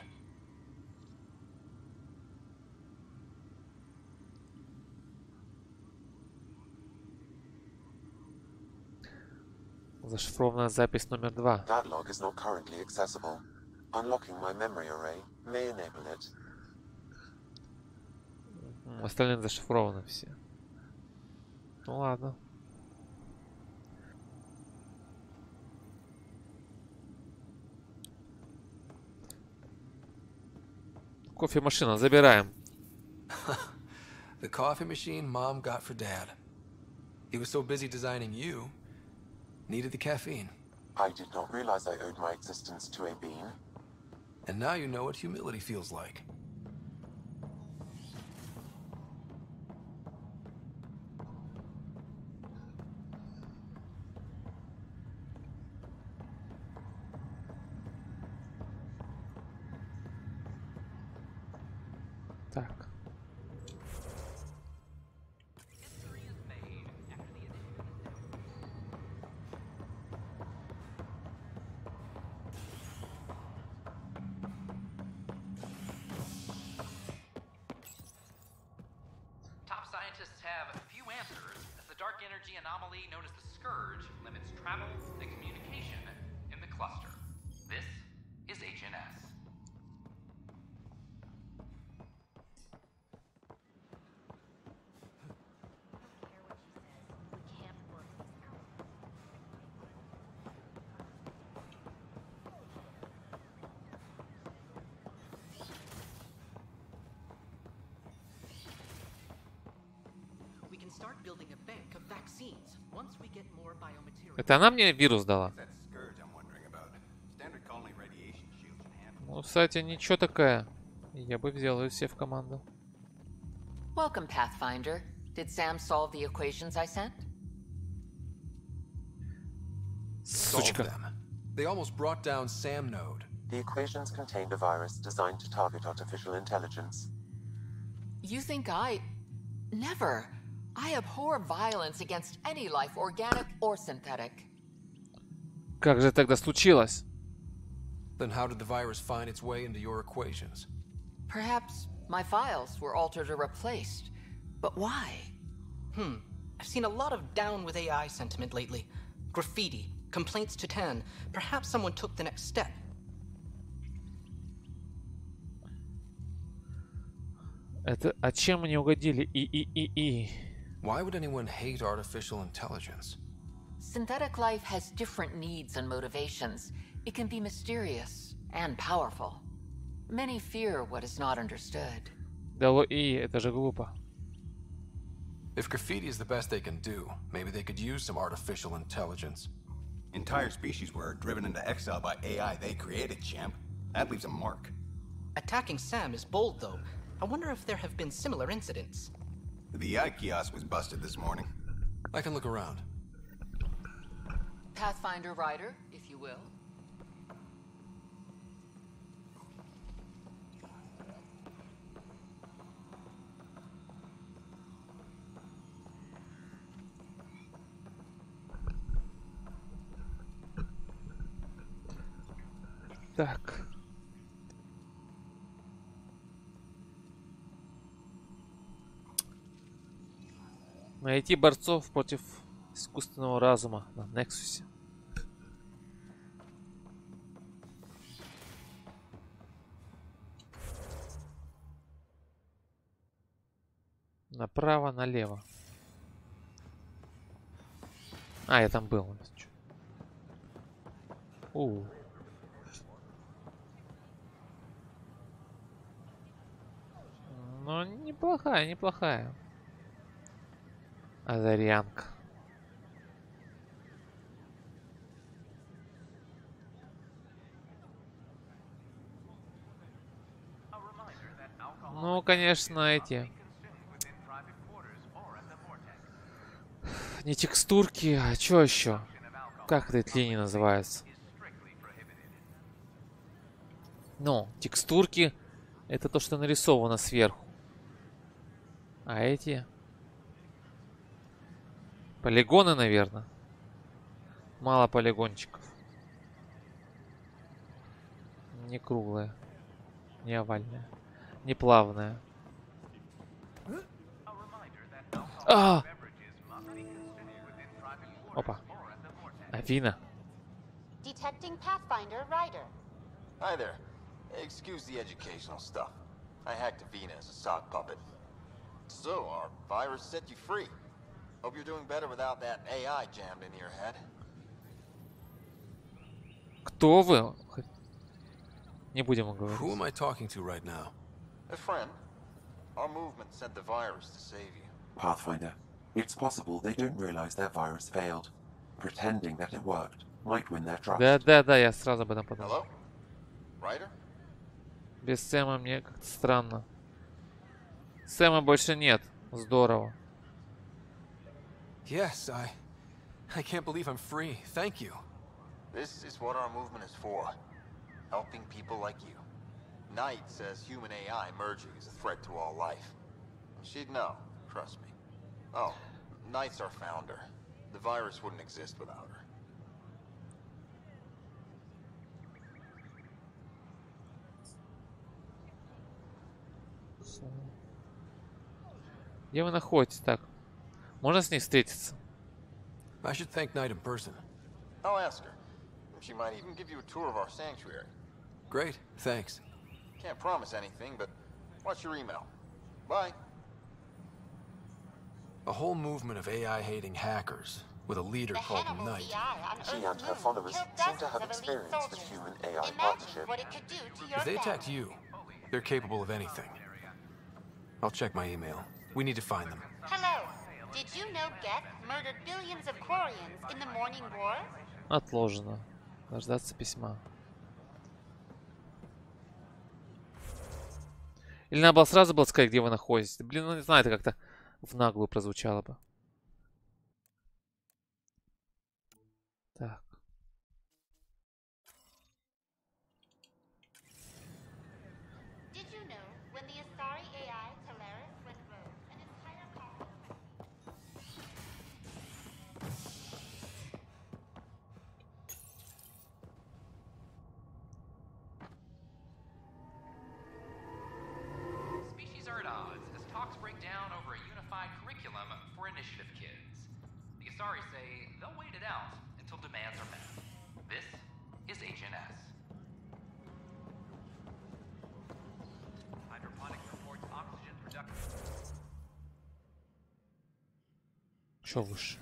Зашифрованная запись номер 2. That log is not currently accessible. Unlocking my memory array may enable it. Остальные зашифрованы все. Ну ладно. Кофемашина, забираем. The coffee machine Mom got for Dad. He was so busy designing you, needed the caffeine. I did not realize I owed my existence to a bean. And now you know what humility feels like. Так. Top scientists have few answers, as the dark energy anomaly known as the Scourge limits travel and communication in the cluster. This is HNS. We can start building a bank of vaccines once we get more biomaterial. Это она мне вирус дала? Ну, кстати, ничего такая. Я бы взял ее все в команду. Welcome, Pathfinder. Did Sam solve the equations I sent? Solved them. They almost brought down Sam Node. The equations contained a virus designed to target artificial intelligence. You think I... Never. I abhor violence against any life, organic or synthetic. Как же тогда случилось? Then how did the virus find its way into your equations? Perhaps my files were altered or replaced. But why? I've seen a lot of down with AI sentiment lately. Graffiti, complaints to 10. Perhaps someone took the next step. Это а чем мне угодили? Why would anyone hate artificial intelligence? Synthetic life has different needs and motivations. It can be mysterious and powerful. Many fear what is not understood. Дало это же глупо. If graffiti is the best they can do, maybe they could use some artificial intelligence. Entire species were driven into exile by AI they created, champ. That leaves a mark. Attacking Sam is bold, though. I wonder if there have been similar incidents. The AI kiosk was busted this morning. I can look around. Pathfinder Rider, if you will. Так. Найти борцов против искусственного разума на Нексусе. Направо, налево. А, я там был. Ну, неплохая, неплохая. Озарянка. Ну, конечно, эти... Не текстурки, а что еще? Как эта линия называется? Ну, текстурки — это то, что нарисовано сверху. А эти... Полигоны, наверное. Мало полигончиков. Не круглая. Не овальная. Не плавная. А! Опа. Афина. Detecting Pathfinder Ryder. Hi there. Excuse the educational stuff. I hacked Avina as a sock puppet. So, our virus set you free. Hope you're doing better without that AI jammed into your head. Кто вы? Не будем говорить. Who am I talking to right now? A friend. Our movement sent the virus to save you. Pathfinder, it's possible they don't realize their virus failed. Pretending that it worked might win their trust. Да, я сразу об этом подумал. Hello? Ryder? Без Сэма мне как-то странно. Сэма больше нет. Здорово. Yes, I can't believe I'm free. Thank you. This is what our movement is for. Helping people like you. Knight says human AI merging is a threat to all life. She'd know, trust me. Oh, Knight's our founder. The virus wouldn't exist without her. Где вы находитесь? Так. Можно с ней встретиться? I should thank Knight in person. I'll ask her. She might even give you a tour of our sanctuary. Great, thanks. Can't promise anything, but what's your email? Bye. A whole movement of AI-hating hackers with a leader called Knight. She and her followers seem to have experience with human-AI partnership. If they attacked you, they're capable of anything. I'll check my email. We need to find them. Hello. Did you know Geth murdered billions of Quarians in the Morning War? Отложено. Дождаться письма. Или надо было сразу было сказать, где вы находитесь. Блин, ну не знаю, это как-то в наглую прозвучало бы. Так. Did you know when the Asari AI Talaris went rogue, an entire Species are at odds as talks break down over a unified curriculum for initiative kids. The Asari say they'll wait it out until demands are met. This is HNS. Hydroponics reports oxygen production. Что выше?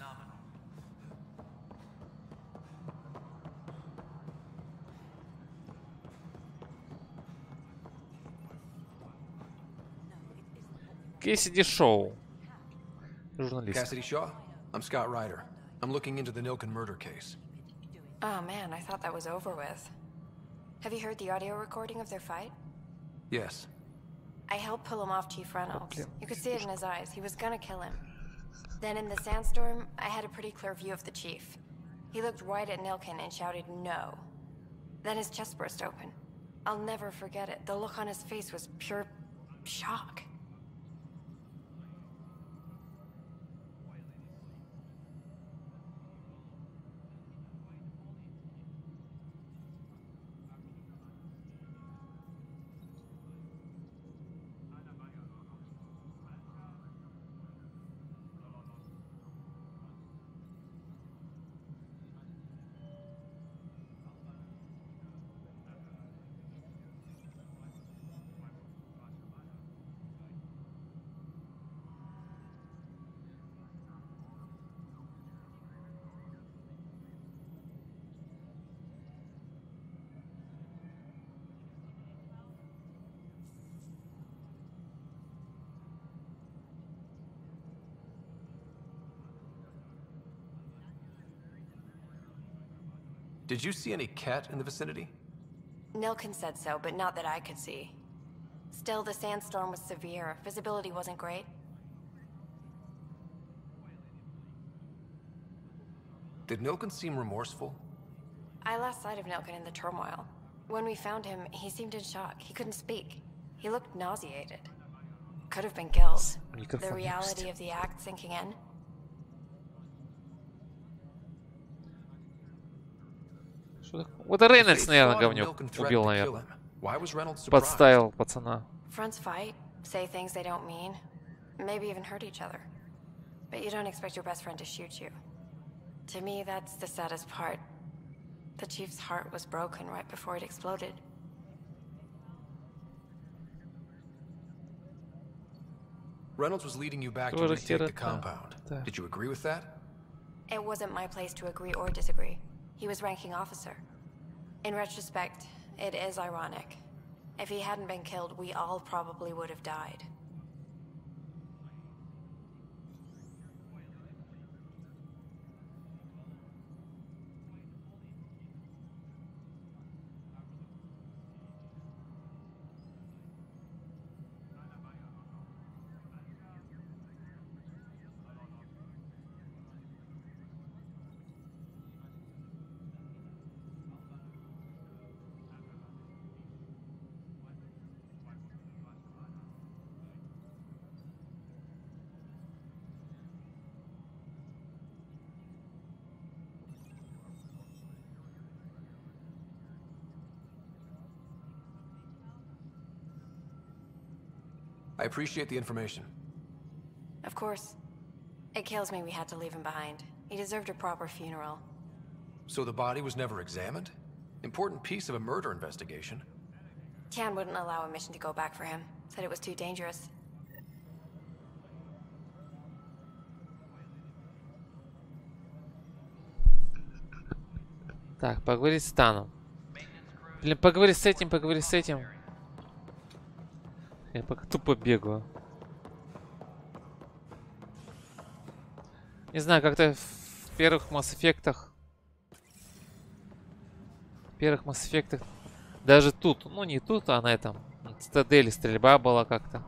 Кэссиди Шоу. Журналист. Cassidy Shaw? I'm Scott Ryder. I'm looking into the Nilken murder case. Oh man, I thought that was over with. Have you heard the audio recording of their fight? Yes. I helped pull him off Chief Reynolds. You could see it in his eyes. He was gonna kill him. Then in the sandstorm, I had a pretty clear view of the Chief. He looked right at Nilken and shouted no. Then his chest burst open. I'll never forget it. The look on his face was pure shock. Did you see any cat in the vicinity? Nilkin said so, but not that I could see. Still, the sandstorm was severe. Visibility wasn't great. Did Nilkin seem remorseful? I lost sight of Nilkin in the turmoil. When we found him, he seemed in shock. He couldn't speak. He looked nauseated. Could have been guilt. The reality of the act sinking in. Вот Рейнольдс, наверное, говнюк. Убил, наверное. Подставил пацана. Friends fight, say things they don't mean, maybe even hurt each other. But you don't expect your best friend to shoot you. To me, that's the saddest part. The Chief's heart was broken right before it exploded. Reynolds was leading you back to retake the compound. Did you agree with that? It wasn't my place to agree or disagree. He was ranking officer. In retrospect, it is ironic. If he hadn't been killed, we all probably would have died. I appreciate the information. Of course. It kills me we had to leave him behind. He deserved a proper funeral. So the body was never examined? Important piece of a murder investigation. Tian wouldn't allow a mission to go back for him. Said it was too dangerous. Так, поговори с Таном. Блин, поговори с этим, поговори с этим. Я пока тупо бегаю. Не знаю, как-то в первых Mass Effect'ах... Даже тут, ну не тут, а на этом. На Цитадели стрельба была как-то.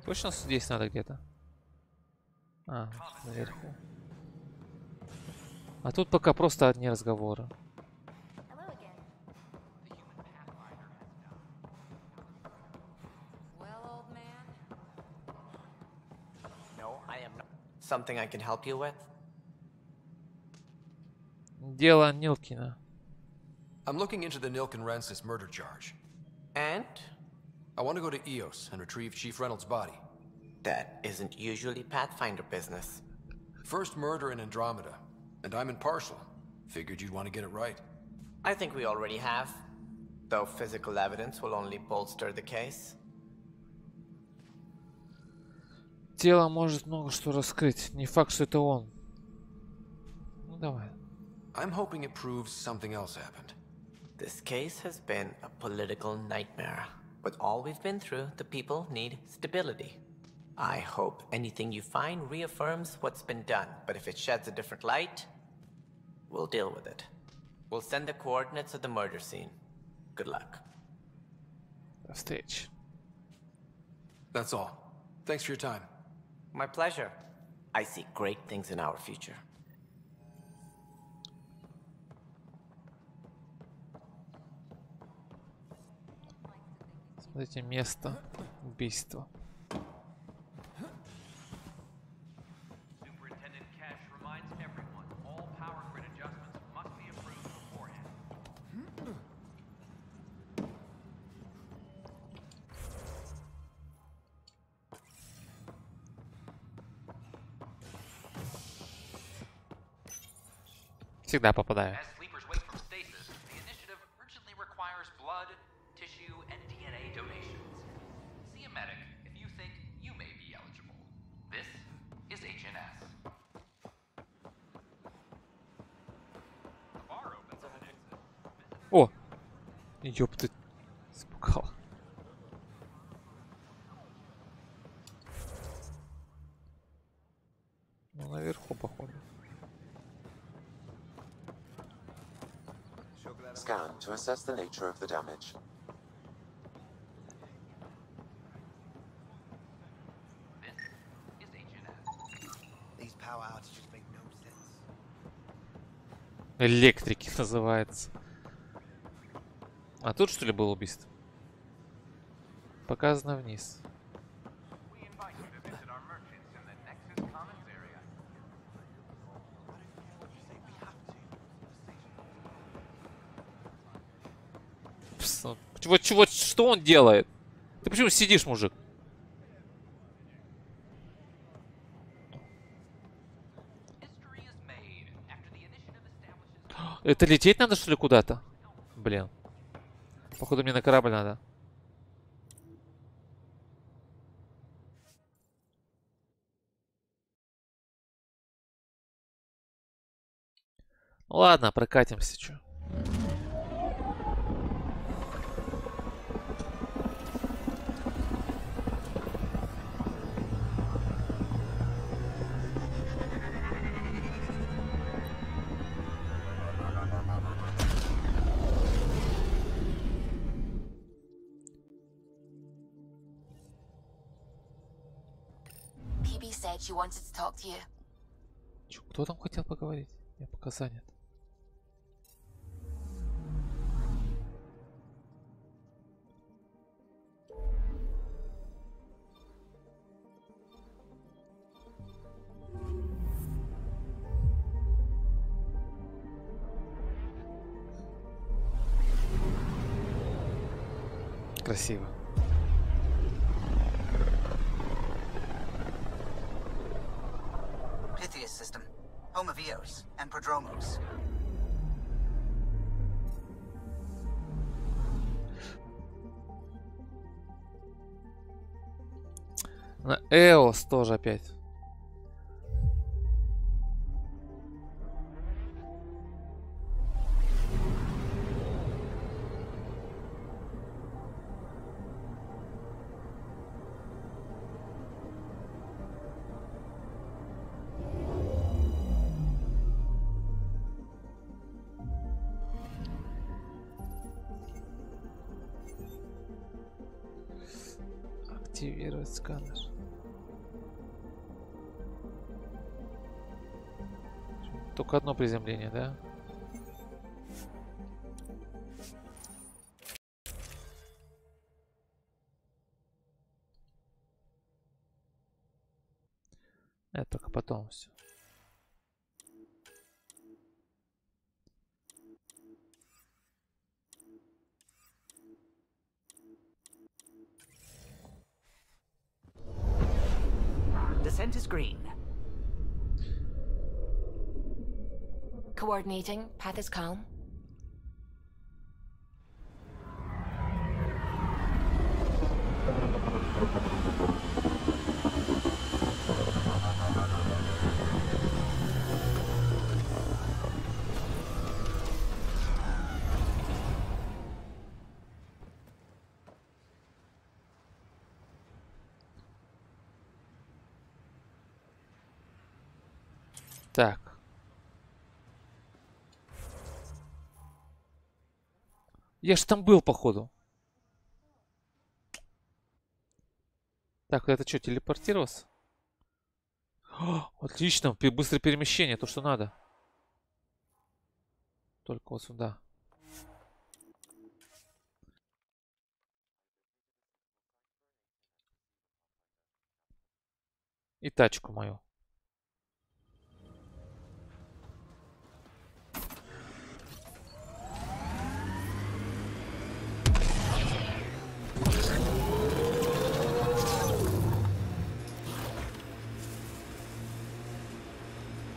Точно здесь надо где-то? А, наверху. А тут пока просто одни разговоры. Something I can help you with? Дело Нилкина. I'm looking into the Nilkin-Rensis murder charge. And? I want to go to EOS and retrieve Chief Reynolds' body. That isn't usually Pathfinder business. First murder in Andromeda, and I'm impartial. Figured you'd want to get it right. I think we already have. Though physical evidence will only bolster the case. Тело может много что раскрыть. Не факт, что это он. Ну давай. I'm hoping it proves something else happened. This case has been a political nightmare. With all we've been through, the people need stability. I hope anything you find reaffirms what's been done, but if it sheds a different light, we'll deal with it. We'll send the coordinates of the murder scene. Good luck. Stage. That's all. Thanks for your time. My pleasure. I see great things in our future. Смотрите, место убийства. Всегда попадаю. As sleepers wake from stasis, the initiative urgently requires blood, tissue, and DNA donations. See a medic if you think you may be eligible. This is HNS. The bar opens on an exit. О! Ёпты. Испугал. Ну, наверху, походу. Scan to assess the nature of the damage. These power outages make no sense. Электрики называется. А тут что ли было убийство? Показано вниз. Пс, ну, вот что он делает? Ты почему сидишь, мужик? Это лететь надо, что ли, куда-то? Блин. Походу, мне на корабль надо. Ладно, прокатимся, чё. She wanted to talk to you. Чё, кто там хотел поговорить? Я пока занят. Красиво. System, home of Eos and Prodromos. На Эос тоже опять. Активировать сканер. Только одно приземление, да? Это только потом все. Descent is green. Coordinating. Path is calm. Так. Я ж там был, походу. Так, это что, телепортировался? О, отлично, быстрое перемещение, то, что надо. Только вот сюда. И тачку мою.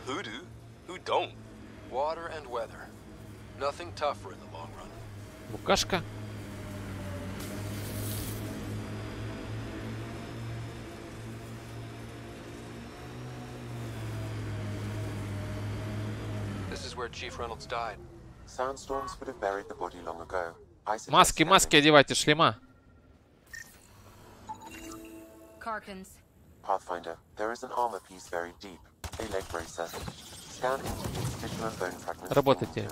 Who do? Who don't? Water and weather. Nothing tougher in the long run. Букашка. This is where Chief Reynolds died. Sandstorms would have buried the body long ago. Маски, маски одевайте, шлема. Karkins. Pathfinder, there is an armor piece buried deep. A leg bracer. Scan into these tissue and bone fragments. Работайте.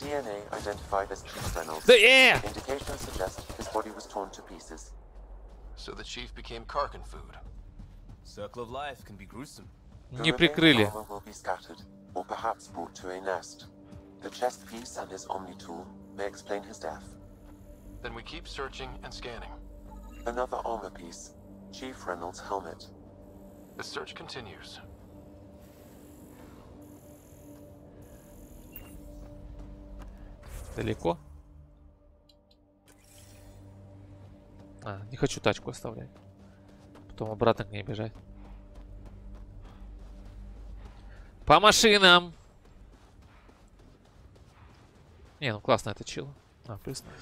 DNA identified as Chief Reynolds. Indications suggest his body was torn to pieces. So the chief became Karkin food. Circle of life can be gruesome. Не прикрыли. The armor will be scattered, or perhaps brought to a nest. The chest piece and his Omni tool may explain his death. Then we keep searching and scanning. Another armor piece, Chief Reynolds' helmet. The search continues. Далеко? Не хочу тачку оставлять. Потом обратно к ней бежать. По машинам! Не, ну классно это чило. Признаюсь.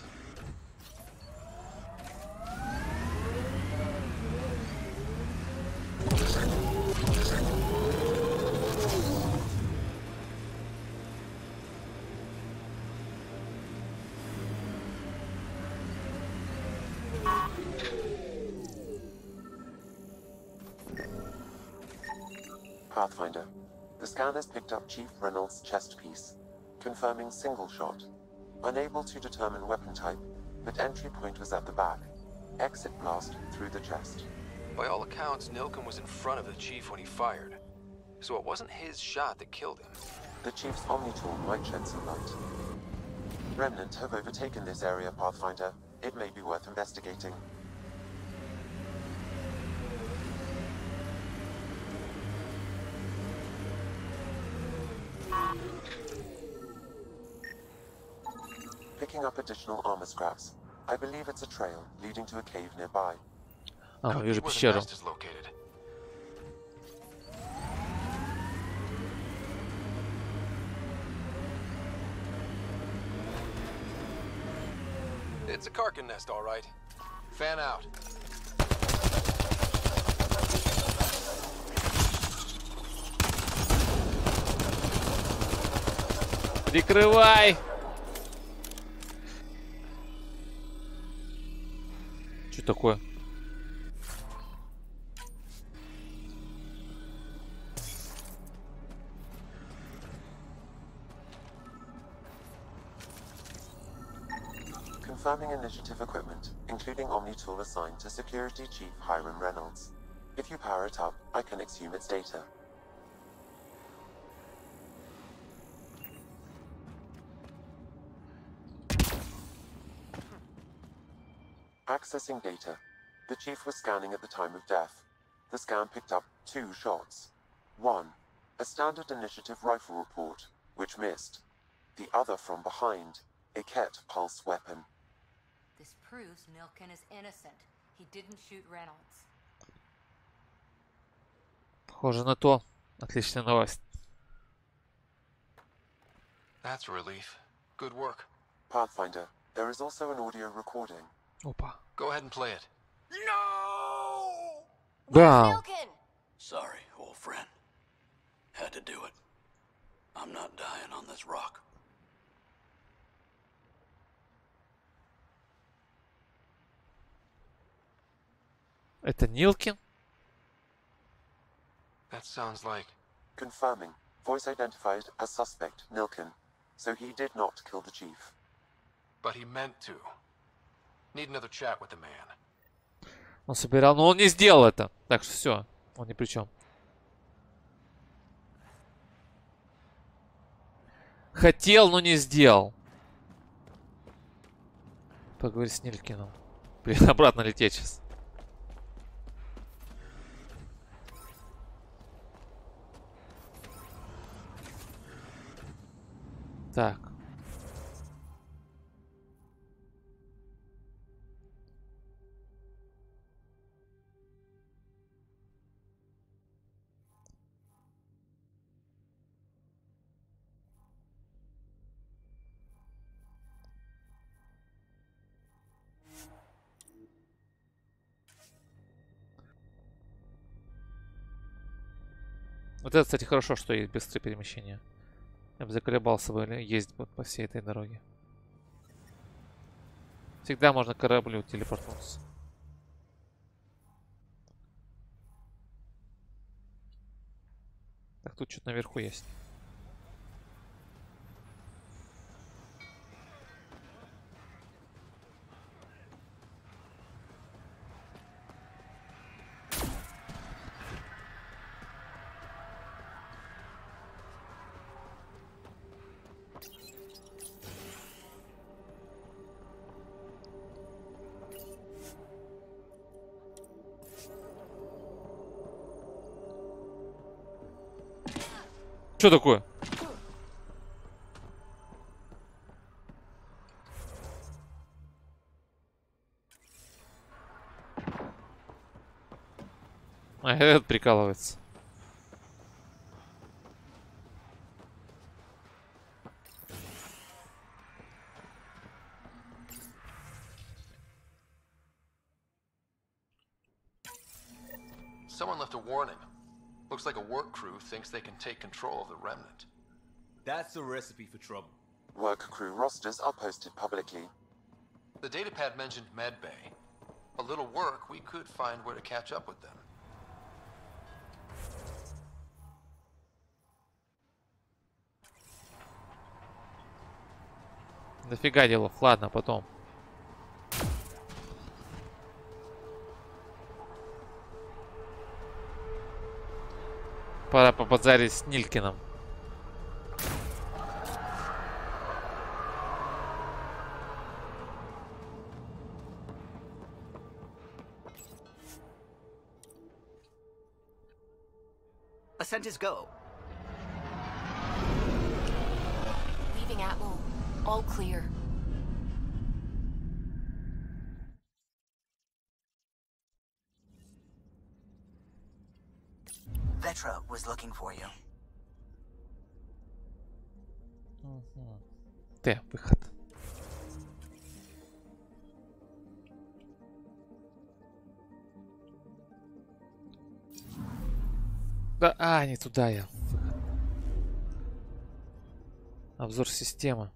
Pathfinder. The scanners picked up Chief Reynolds' chest piece, confirming single shot. Unable to determine weapon type, but entry point was at the back. Exit blast through the chest. By all accounts, Nilken was in front of the chief when he fired. So it wasn't his shot that killed him. The Chief's Omni tool might shed some light. Remnant have overtaken this area, Pathfinder. It may be worth investigating. Picking up additional armor scraps. I believe it's a trail leading to a cave nearby. Вижу пещеру. It's a Karkin nest, all right. Fan out. Прикрывай! Что такое? Confirming initiative equipment, including Omni tool assigned to Security Chief Hiram Reynolds. If you power it up, I can exhume its data. Accessing data. The Chief was scanning at the time of death. The scan picked up 2 shots. One, a standard initiative rifle report, which missed. The other from behind, a Ket pulse weapon. This proves Nilken is innocent. He didn't shoot Reynolds. Похоже на то. Отличная новость. That's a relief. Good work. Pathfinder, there is also an audio recording. Опа. Go ahead and play it. No! Да. Sorry, old friend. Had to do it. I'm not dying on this rock. Это Нилкин? That sounds like... Confirming. Voice identified as suspect, Nilken. So he did not kill the Chief. But he meant to. Need another chat with the man. Он собирал, но он не сделал это. Так что все, он ни при чем. Хотел, но не сделал. Поговори с Нилькиным. Блин, обратно лететь сейчас. Так. Вот это, кстати, хорошо, что есть быстрое перемещение. Я бы заколебался бы ездить вот по всей этой дороге. Всегда можно к кораблю телепортнуться. Так, тут что-то наверху есть. Что такое? А, этот прикалывается. Someone left a warning. Looks like a work crew thinks they can take control of the remnant. That's a recipe for trouble. Work crew rosters are posted publicly. The datapad mentioned medbay. A little work, we could find where to catch up with them. Дофига делов. Ладно, потом. Пора побазарить с Нилькиным. Ascent is go. Leaving Atmo. All clear. Vetra was looking for you. Т, выход. Да, не туда я. Обзор системы.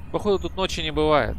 Походу тут ночи не бывает.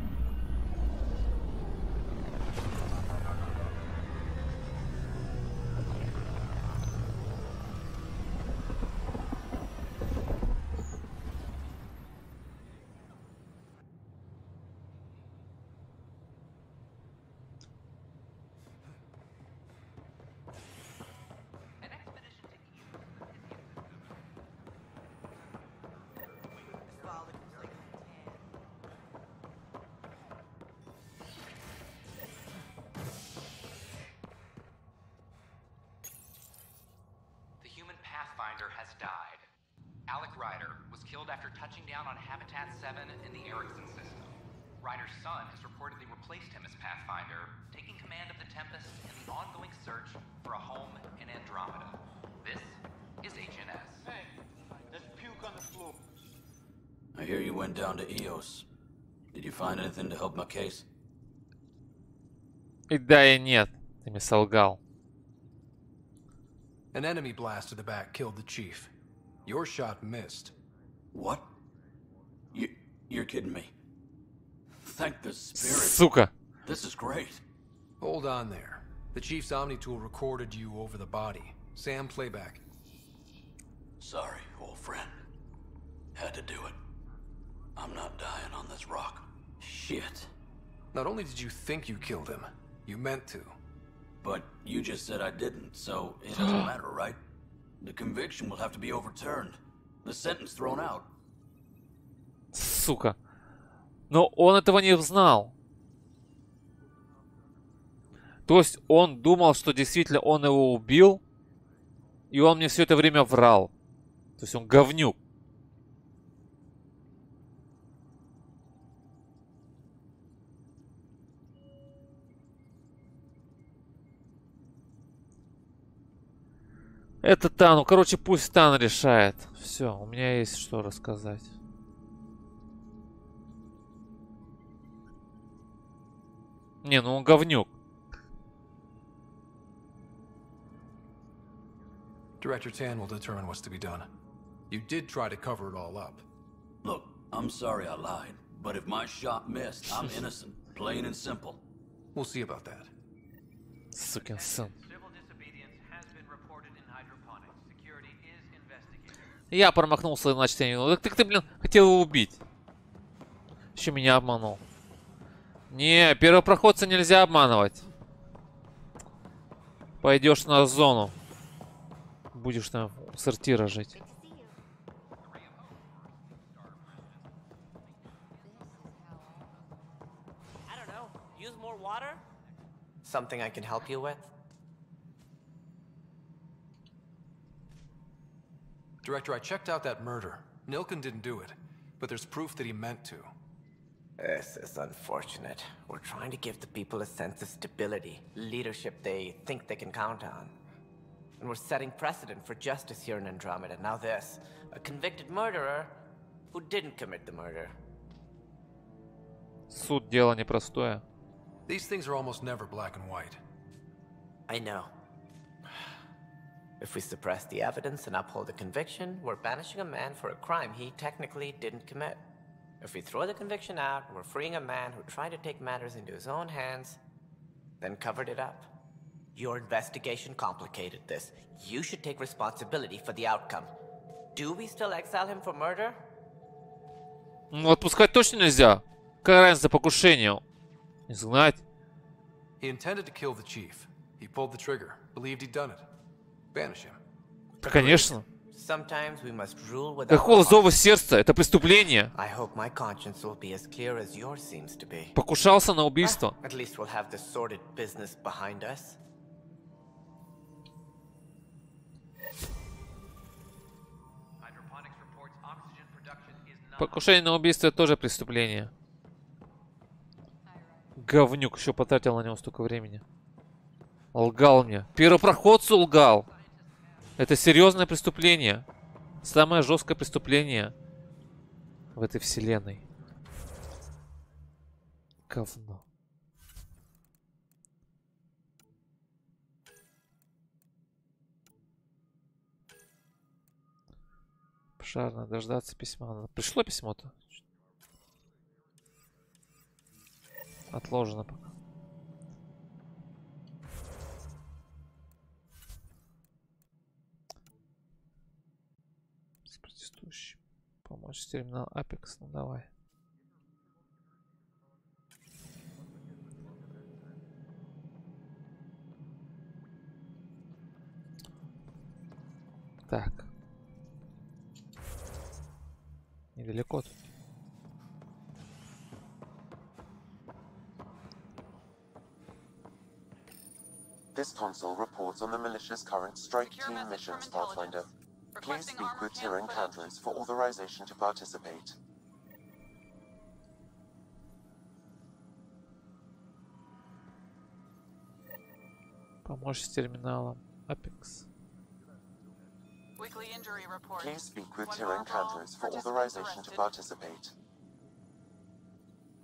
Pathfinder has died. Alec Ryder was killed after touching down on Habitat 7 in the Erickson system. Ryder's son has reportedly replaced him as Pathfinder, taking command of the Tempest in the ongoing search for a home in Andromeda. This is HNS. Hey, there's puke on the floor. I hear you went down to EOS. Did you find anything to help my case? И да, и нет. Ты мне солгал. An enemy blast to the back killed the chief. Your shot missed. What? You're kidding me. Thank the spirit. Сука. This is great. Hold on there. The chief's Omni tool recorded you over the body. Sam, playback. Sorry, old friend. Had to do it. I'm not dying on this rock. Shit. Not only did you think you killed him, you meant to. But you just said I didn't, so it doesn't matter, right? The conviction will have to be overturned. The sentence thrown out. Сука. Но он этого не знал. То есть он думал, что действительно он его убил, и он мне все это время врал. То есть он говнюк. Это Тан. Ну, короче, пусть Тан решает. Все, у меня есть что рассказать. Не, ну он говнюк. Director Tan will determine what's to be done. You did try to cover it all up. Look, I'm sorry I lied, but if my shot missed, I'm innocent. Plain and simple. We'll see about that. Сукин сын. Я промахнулся на чтение. Так ты, блин, хотел его убить. Еще меня обманул. Не, первопроходца нельзя обманывать. Пойдешь на зону. Будешь там в сортира жить. Something I can help you with? Director, I checked out that murder. Nilken didn't do it, but there's proof that he meant to. This is unfortunate. We're trying to give the people a sense of stability, leadership they think they can count on. And we're setting precedent for justice here in Andromeda. Now this, a convicted murderer who didn't commit the murder. Суд дело непростое. These things are almost never black and white. I know. If we suppress the evidence and uphold the conviction, we're banishing a man for a crime he technically didn't commit. If we throw the conviction out, we're freeing a man who tried to take matters into his own hands, then covered it up. Your investigation complicated this. You should take responsibility for the outcome. Do we still exile him for murder? Ну, отпускать точно нельзя. Какая разница покушению? Изгнать. He intended to kill the chief. He pulled the trigger. Believed he'd done it. Banish him. Конечно. Sometimes we must rule without Какого зова сердца? Это преступление. I hope my conscience will be as clear as yours seems to be. Покушался на убийство. At least we'll have the sordid business behind us. Покушение на убийство тоже преступление. Говнюк, еще потратил на него столько времени. Лгал мне. Первопроходцу лгал. Это серьезное преступление. Самое жесткое преступление в этой вселенной. Говно. Пожарно дождаться письма. Пришло письмо-то? Отложено пока. С протестующим. Помочь с терминал Apex. Ну давай. Так. Недалеко тут. This console reports on the militia's current strike team missions, Pathfinder. Please speak with Tyrion Candles for authorization to participate. Помочь с терминалом Apex. Please speak with Tyrion Candles for authorization to participate.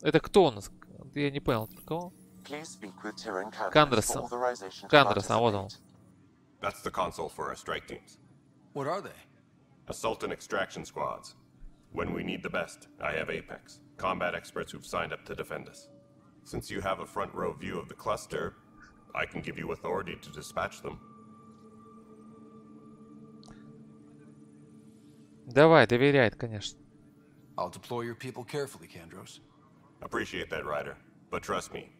Это кто у нас? Я не понял, кого? Please speak with Tyrion Candles Кандрос. for authorization to Кандрос, а вот он. That's the console for our strike teams. What are they? Assault and extraction squads. When we need the best, I have Apex, combat experts who've signed up to defend us. Since you have a front row view of the cluster, I can give you authority to dispatch them. Давай, доверяет, конечно. I'll deploy your people carefully, Kandros. Appreciate that, Ryder. But trust me,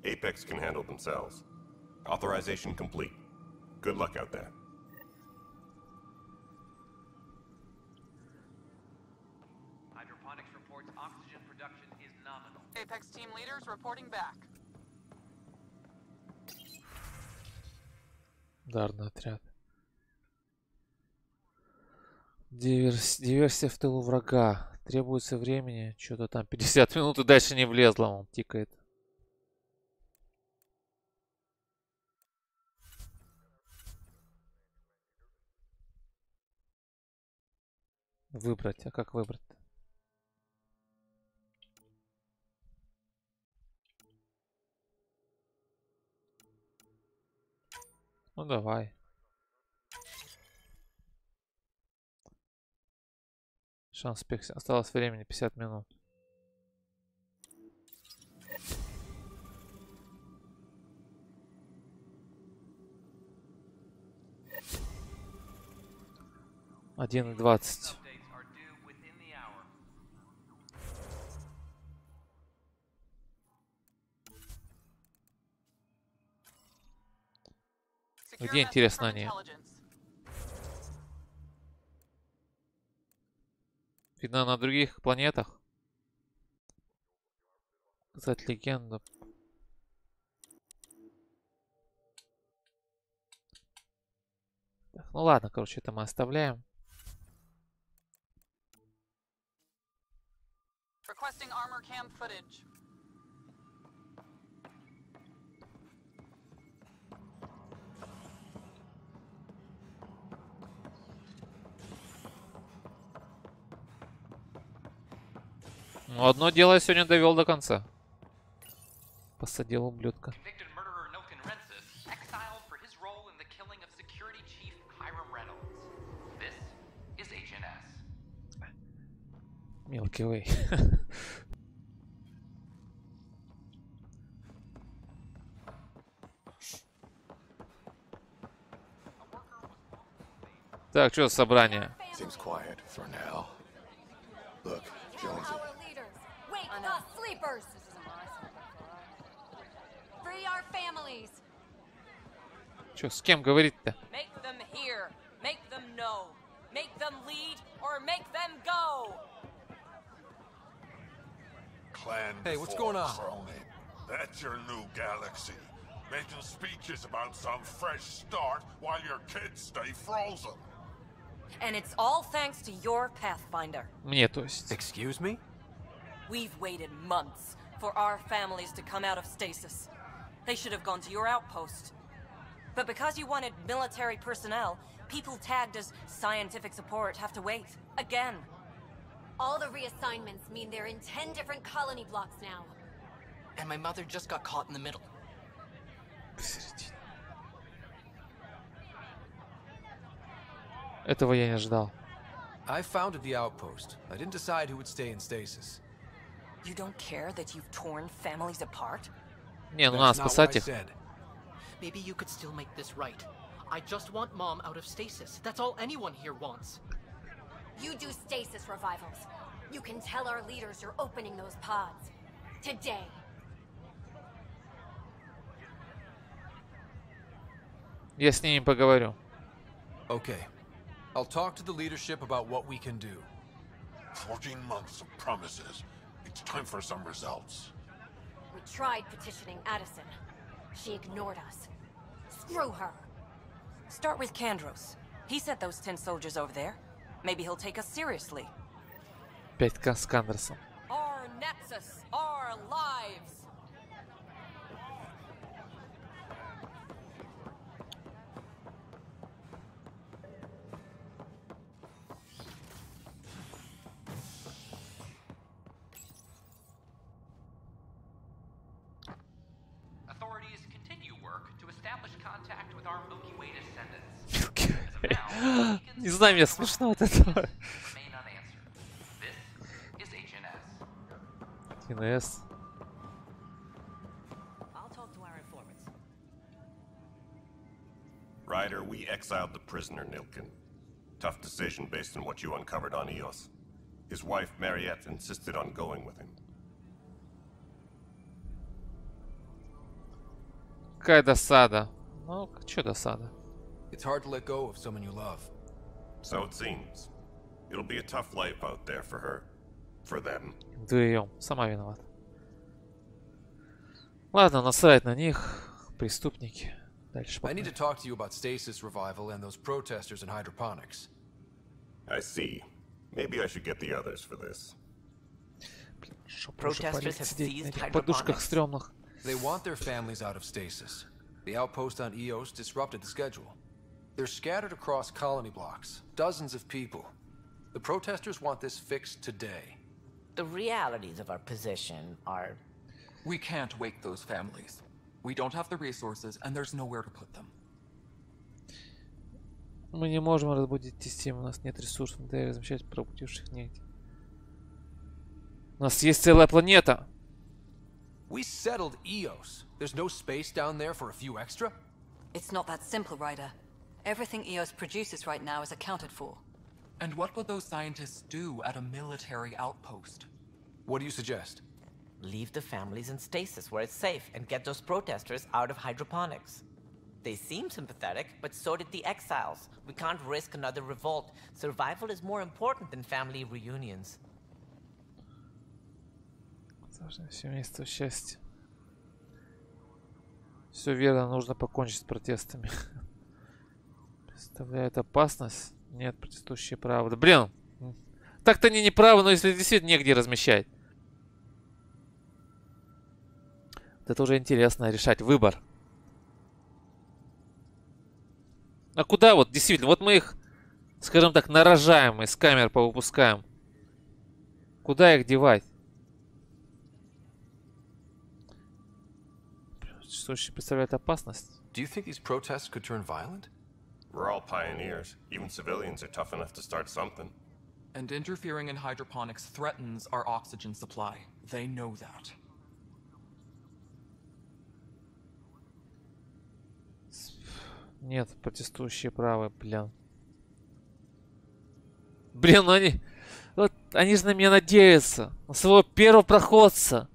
Apex can handle themselves. Authorization complete. Good luck out there. Hydroponics reports oxygen production is nominal. Apex team leaders reporting back. Ударный отряд. Диверсия в тылу врага. Требуется времени. Что-то там 50 минут и дальше не влезло. Он тикает. Выбрать. А как выбрать? Ну давай. Шанс пиксель. Осталось времени 50 минут. Один и 20. Где, интересно, они? Видно, на других планетах. Сказать легенду. Так, ну ладно, короче, это мы оставляем. Requesting armor cam footage. Ну, одно дело я сегодня довел до конца. Посадил ублюдка. Мелкий Вэй. Так, что собрание? Seems quiet for now. Look, Jonesy. Wake the sleepers! Free our families! Чё, с кем говорить-то? Make them hear. Make them know. Make them lead or make them go. Clan Hey, what's going on? crony. That's your new galaxy. Making speeches about some fresh start while your kids stay frozen. And it's all thanks to your Pathfinder. Мне, то есть. Excuse me? We've waited months for our families to come out of stasis. They should have gone to your outpost. But because you wanted military personnel, people tagged as scientific support have to wait. Again. All the reassignments mean they're in 10 different colony blocks now. And my mother just got caught in the middle. Этого я не ждал. I founded the outpost. I didn't decide who would stay in stasis. You don't care that you've torn families apart? Не, ну надо спасать их. Maybe you could still make this right. I just want Mom out of stasis. That's all anyone here wants. You do stasis revivals. You can tell our leaders you're opening those pods. Today. Я с ними поговорю. Okay. I'll talk to the leadership about what we can do. 14 months of promises. It's time for some results. We tried petitioning Addison. She ignored us. Screw her. Start with Kandros. He sent those 10 soldiers over there. Maybe he'll take us seriously. 5К с Кандерсом. Our nexus, our lives. Authorities continue work to establish contact with our Milky Way descendants. Не знаю, мне смешно от этого. Remain unanswered. This is HNS. ТНС. I'll talk to our informants. Ryder, we exiled the prisoner Nilkin. Tough decision based on what you uncovered on Eos. His wife, Mariette, insisted on going with him. Какая досада. Ну, что досада? It's hard to let go of someone you love. So it seems. It'll be a tough life out there for her. For them. Вдвоем. Сама виновата. Ладно, насрать на них. Преступники. Дальше I need to talk to you about stasis revival and those protesters in hydroponics. I see. Maybe I should get the others for this. Protesters have seized подушках hydroponics. стрёмных. They want their families out of stasis. The outpost on Eos disrupted the schedule. They're scattered across colony blocks, dozens of people. The protesters want this fixed today. The realities of our position are... We can't wake those families. We don't have the resources, and there's nowhere to put them. Мы не можем разбудить систему, у нас нет ресурсов для размещать пробудивших нить. У нас есть целая планета. We settled Eos. There's no space down there for a few extra? It's not that simple, Ryder. Everything EOS produces right now is accounted for. And what would those scientists do at a military outpost? What do you suggest? Leave the families in stasis where it's safe and get those protesters out of hydroponics. They seem sympathetic, but so did the exiles. We can't risk another revolt. Survival is more important than family reunions. Семейство счастья. Все верно, нужно покончить с протестами. Представляет опасность? Нет, протестующие правы. Да блин! Так-то они не правы, но если действительно негде размещать. Это уже интересно решать. Выбор. А куда вот, действительно, вот мы их, скажем так, нарожаем, из камер повыпускаем. Куда их девать? Протестующие представляют опасность. Do you think these protests could turn violent? We're all pioneers. Even civilians are tough enough to start something. And interfering in hydroponics threatens our oxygen supply. They know that. Нет, протестующие правы, блин. Блин, ну они... Вот, они же на меня надеются. На своего первопроходца.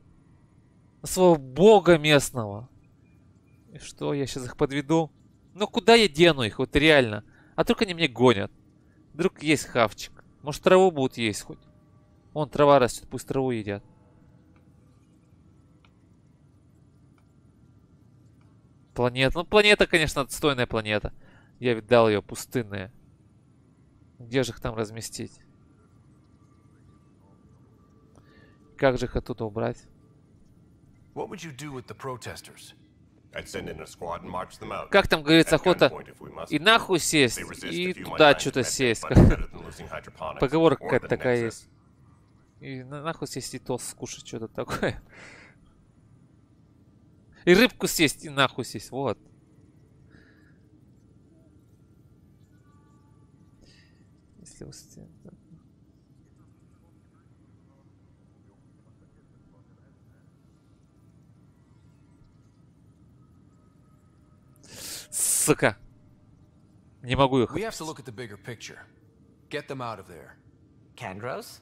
На своего бога местного. И что, я сейчас их подведу? Ну куда я дену их, вот реально? А только они мне гонят. Вдруг есть хавчик. Может траву будут есть хоть? Вон трава растет, пусть траву едят. Планета. Ну планета, конечно, отстойная планета. Я видал ее, пустынная. Где же их там разместить? Как же их оттуда убрать? What would you do with the protesters? I'd send in a squad and march them out. Как там говорится, охота и нахуй сесть, и туда что-то сесть. Поговорка какая-то такая есть. И нахуй сесть и толст скушать что-то такое. И рыбку съесть, и нахуй съесть. Вот. Если вы... Сука. Не могу их. We have to look at the bigger picture. Get them out of there. Candros?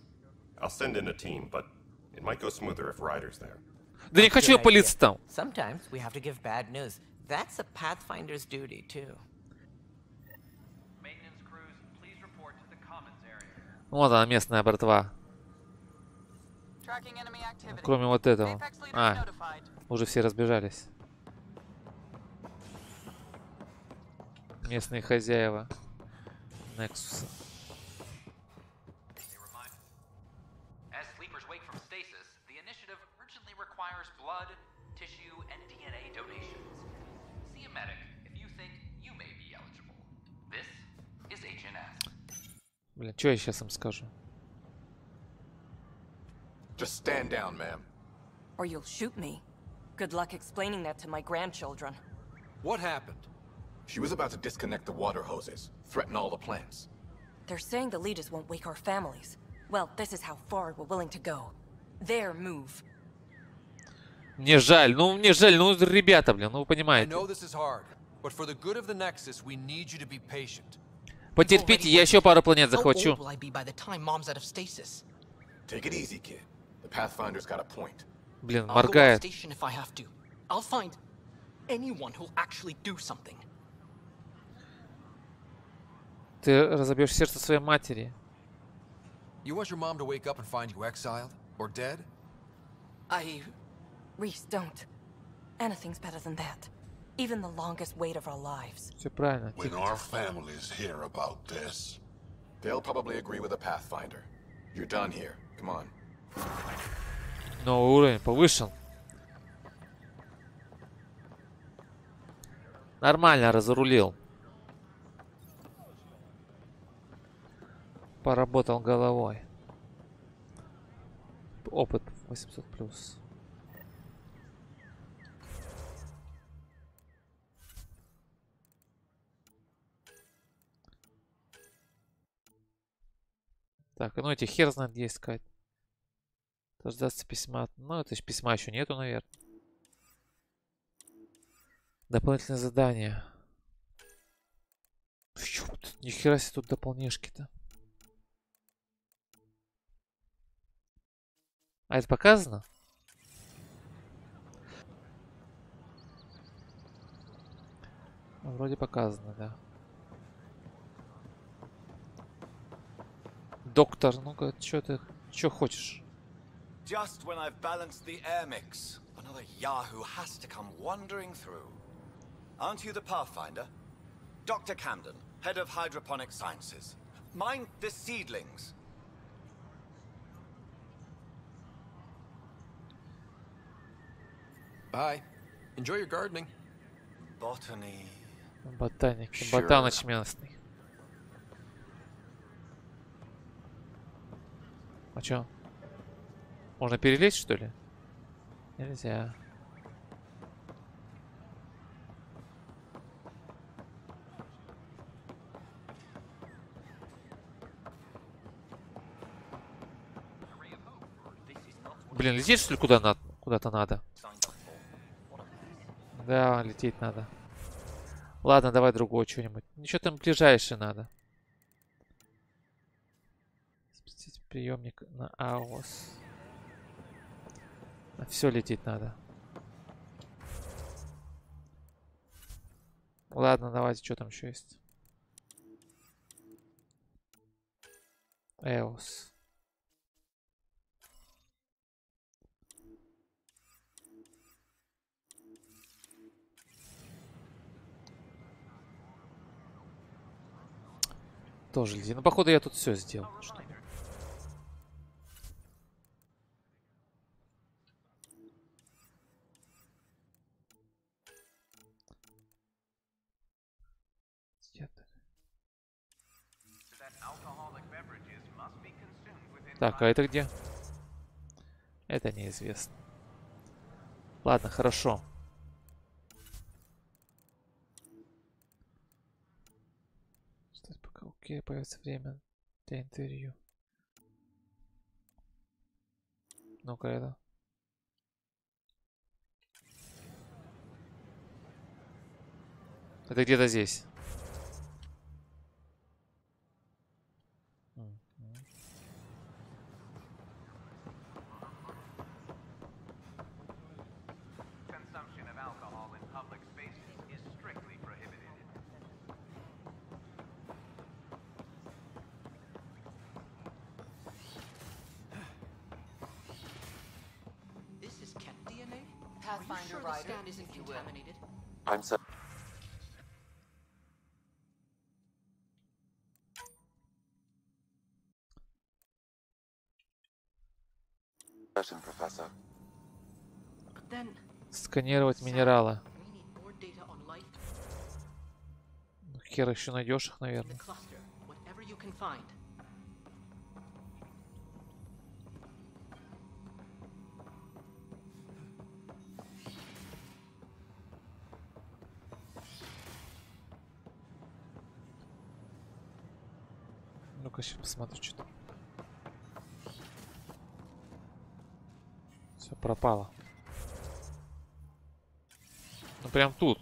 I'll send in a team, but it might go smoother if Ryder's there. Да не хочу я палиться там. Sometimes we have to give bad news. That's a Pathfinder's duty too. Вот она, местная братва. Кроме вот этого. А, уже все разбежались. Местные хозяева Нексуса. As sleepers wake from stasis, the initiative urgently requires blood, tissue, and DNA donations. See a medic if you think you may be eligible. This is HNS. Блин, что я сейчас им скажу? Just stand down, ma'am. Or you'll shoot me. Good luck explaining that to my grandchildren. What happened? She was about to disconnect the water hoses, threaten all the plants. They're saying the leaders won't wake our families. Well, this is how far we're willing to go. Their move. Мне жаль, ну ребята, блин, ну вы понимаете. Потерпите, я еще пару планет захвачу. Take it easy, kid. The Pathfinder's got a point. Блин, моргает. anyone who'll actually do something. Ты разобьешь сердце своей матери. You want your mom to wake up and find you exiled or dead? Reese, don't. Anything's better than that. Even the longest wait of our lives. Все правильно. When our families hear about this, they'll probably agree with a Pathfinder. You're done here. Come on. Новый уровень повышен. Нормально разрулил. Поработал головой. Опыт 800+. Так, ну эти хер знает где искать. Дождаться письма. Ну, это ж письма еще нету, наверное. Дополнительное задание. Ни хера себе тут дополнишки-то. А это показано? Вроде показано, да. Доктор, ну-ка, что ты, что хочешь? Just when I've balanced the air mix, another Yahoo has to come wandering through. Aren't you the Pathfinder? Dr. Camden, head of hydroponic sciences. Mind the seedlings. Bye. Enjoy your gardening. Botany. Ботаник, ботаныч местный. А чё? Можно перелезть, что ли? Нельзя. Блин, лететь, что ли, куда-то надо? Да, лететь надо. Ладно, давай другое что-нибудь. Ничего там ближайшее надо. Спустить приемник на АОС. На все лететь надо. Ладно, давайте, что там еще есть. ЭОС. Тоже лети. Ну, походу, я тут все сделал. Что ли. Так, а это где? Это неизвестно. Ладно, хорошо. Пока окей, появится время для интервью. Ну-ка, это. Это где-то здесь. Pathfinder Rider isn't contaminated. I'm so. Certain, Professor. Сканировать минералы. Хер еще найдешь их, наверное. Ну-ка, сейчас посмотрю, что там. Все пропало. Ну прям тут.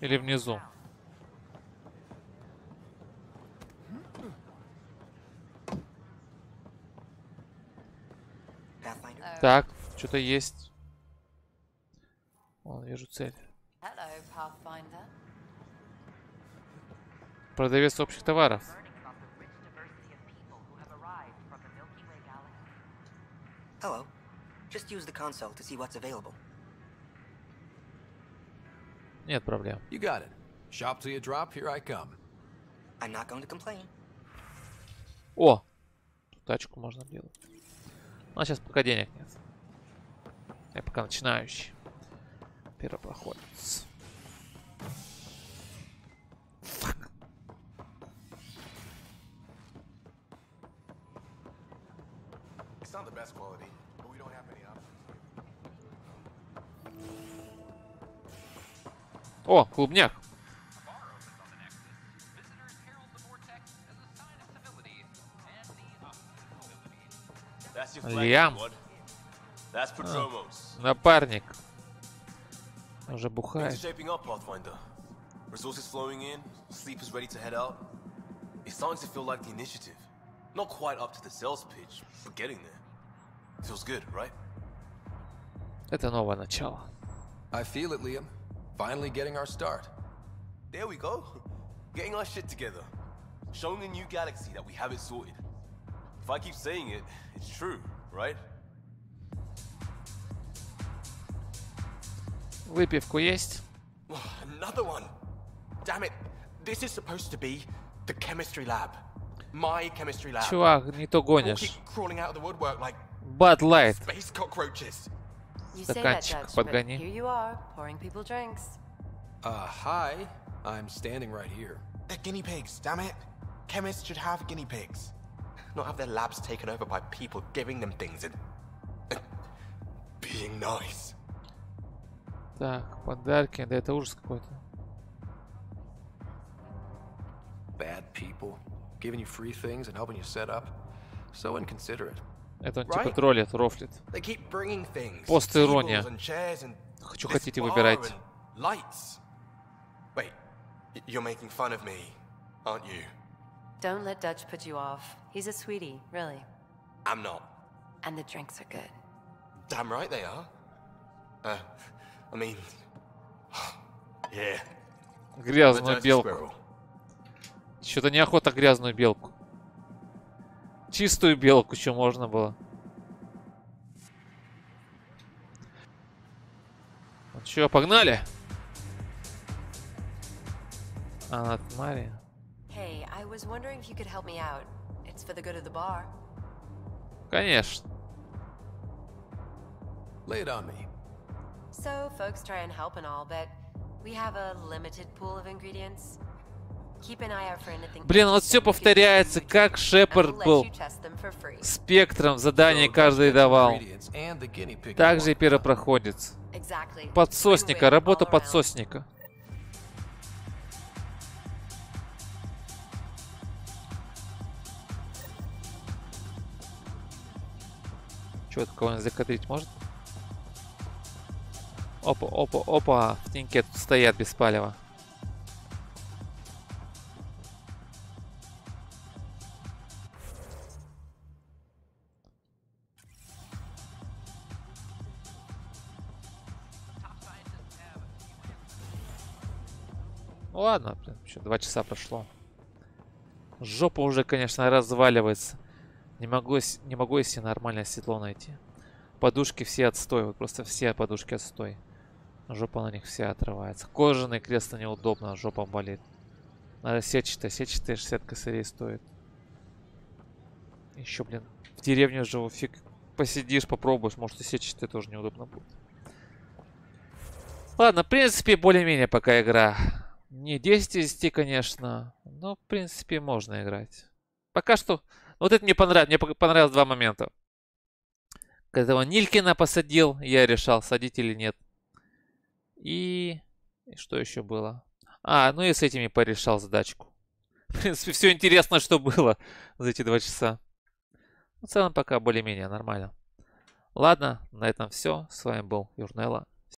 Или внизу. Так, что-то есть. О, вижу цель. Hello, Pathfinder. Продавец общих товаров. Hello. Just use the console to see what's available. Нет проблем. You got it. Shop till you drop, here I come. I'm not going to complain. О! Тачку можно делать. У нас сейчас пока денег нет. Я пока начинающий. Первопроходец. It's not the best quality, but we don't have many options. О, клубняк. Лиам. Напарник. Уже бухает. Shaping up, Pathfinder. Resources flowing in, sleepers ready to head out. It's starting to feel like the initiative. Not quite up to the sales pitch, but getting there. Feels good, right? Это новое начало. I feel it, Liam. Finally getting our start. There we go. Getting our shit together. Showing the new galaxy that we have it sorted. If I keep saying it, it's true, right? Выпивку есть? Another one. Damn it. This is supposed to be the chemistry lab. My chemistry lab. Чувак, не то гонишь. Keep crawling out of the woodwork like Bud Light. space cockroaches. You say that, Стаканчик Dutch, but подгони. here you are, pouring people drinks. Hi. I'm standing right here. They're guinea pigs, damn it. Chemists should have guinea pigs. Not have their labs taken over by people giving them things and being nice. Так, подарки. Да это ужас какой-то. Bad people. Giving you free things and helping you set up. So inconsiderate. Это он типа троллит, рофлит. They keep bringing things. Пост-ирония. Tables and chairs and Что this хотите, bar выбирайте. and lights. Wait, you're making fun of me, aren't you? Don't let Dutch put you off. He's a sweetie, really. I'm not. And the drinks are good. Damn right they are. I mean, yeah. Грязную белку. Что-то неохота грязную белку. Чистую белку еще можно было. Ну что, погнали? Анат Мария. Hey, I was wondering if you could help me out. It's for the good of the bar. Конечно. Lay it on me. So, folks try and help and all, but we have a limited pool of ingredients. Keep an eye out for anything. Блин, вот все повторяется, как Шепард был. Спектром заданий каждый давал. Также и первопроходец. Подсосника, работа подсосника. Чего такого закадрить может? Опа, опа, опа. В теньке тут стоят без палева. Ну ладно, блин, еще 2 часа прошло. Жопа уже, конечно, разваливается. Не могу себе нормальное седло найти. Подушки все отстой, вот просто все подушки отстой. Жопа на них вся отрывается. Кожаные кресла неудобно, жопа болит. Надо сетчатая 60 косарей стоит. Еще, блин, в деревню живу, фиг посидишь, попробуешь, может и сетчатая тоже неудобно будет. Ладно, в принципе, более-менее пока игра. Не 10 из 10, конечно, но, в принципе, можно играть. Пока что, вот это мне понравилось 2 момента. Когда он Нилькина посадил, я решал, садить или нет. И что еще было? А, ну и с этими порешал задачку. В принципе, все интересно, что было за эти 2 часа. В целом, пока более-менее нормально. Ладно, на этом все. С вами был Юрнело.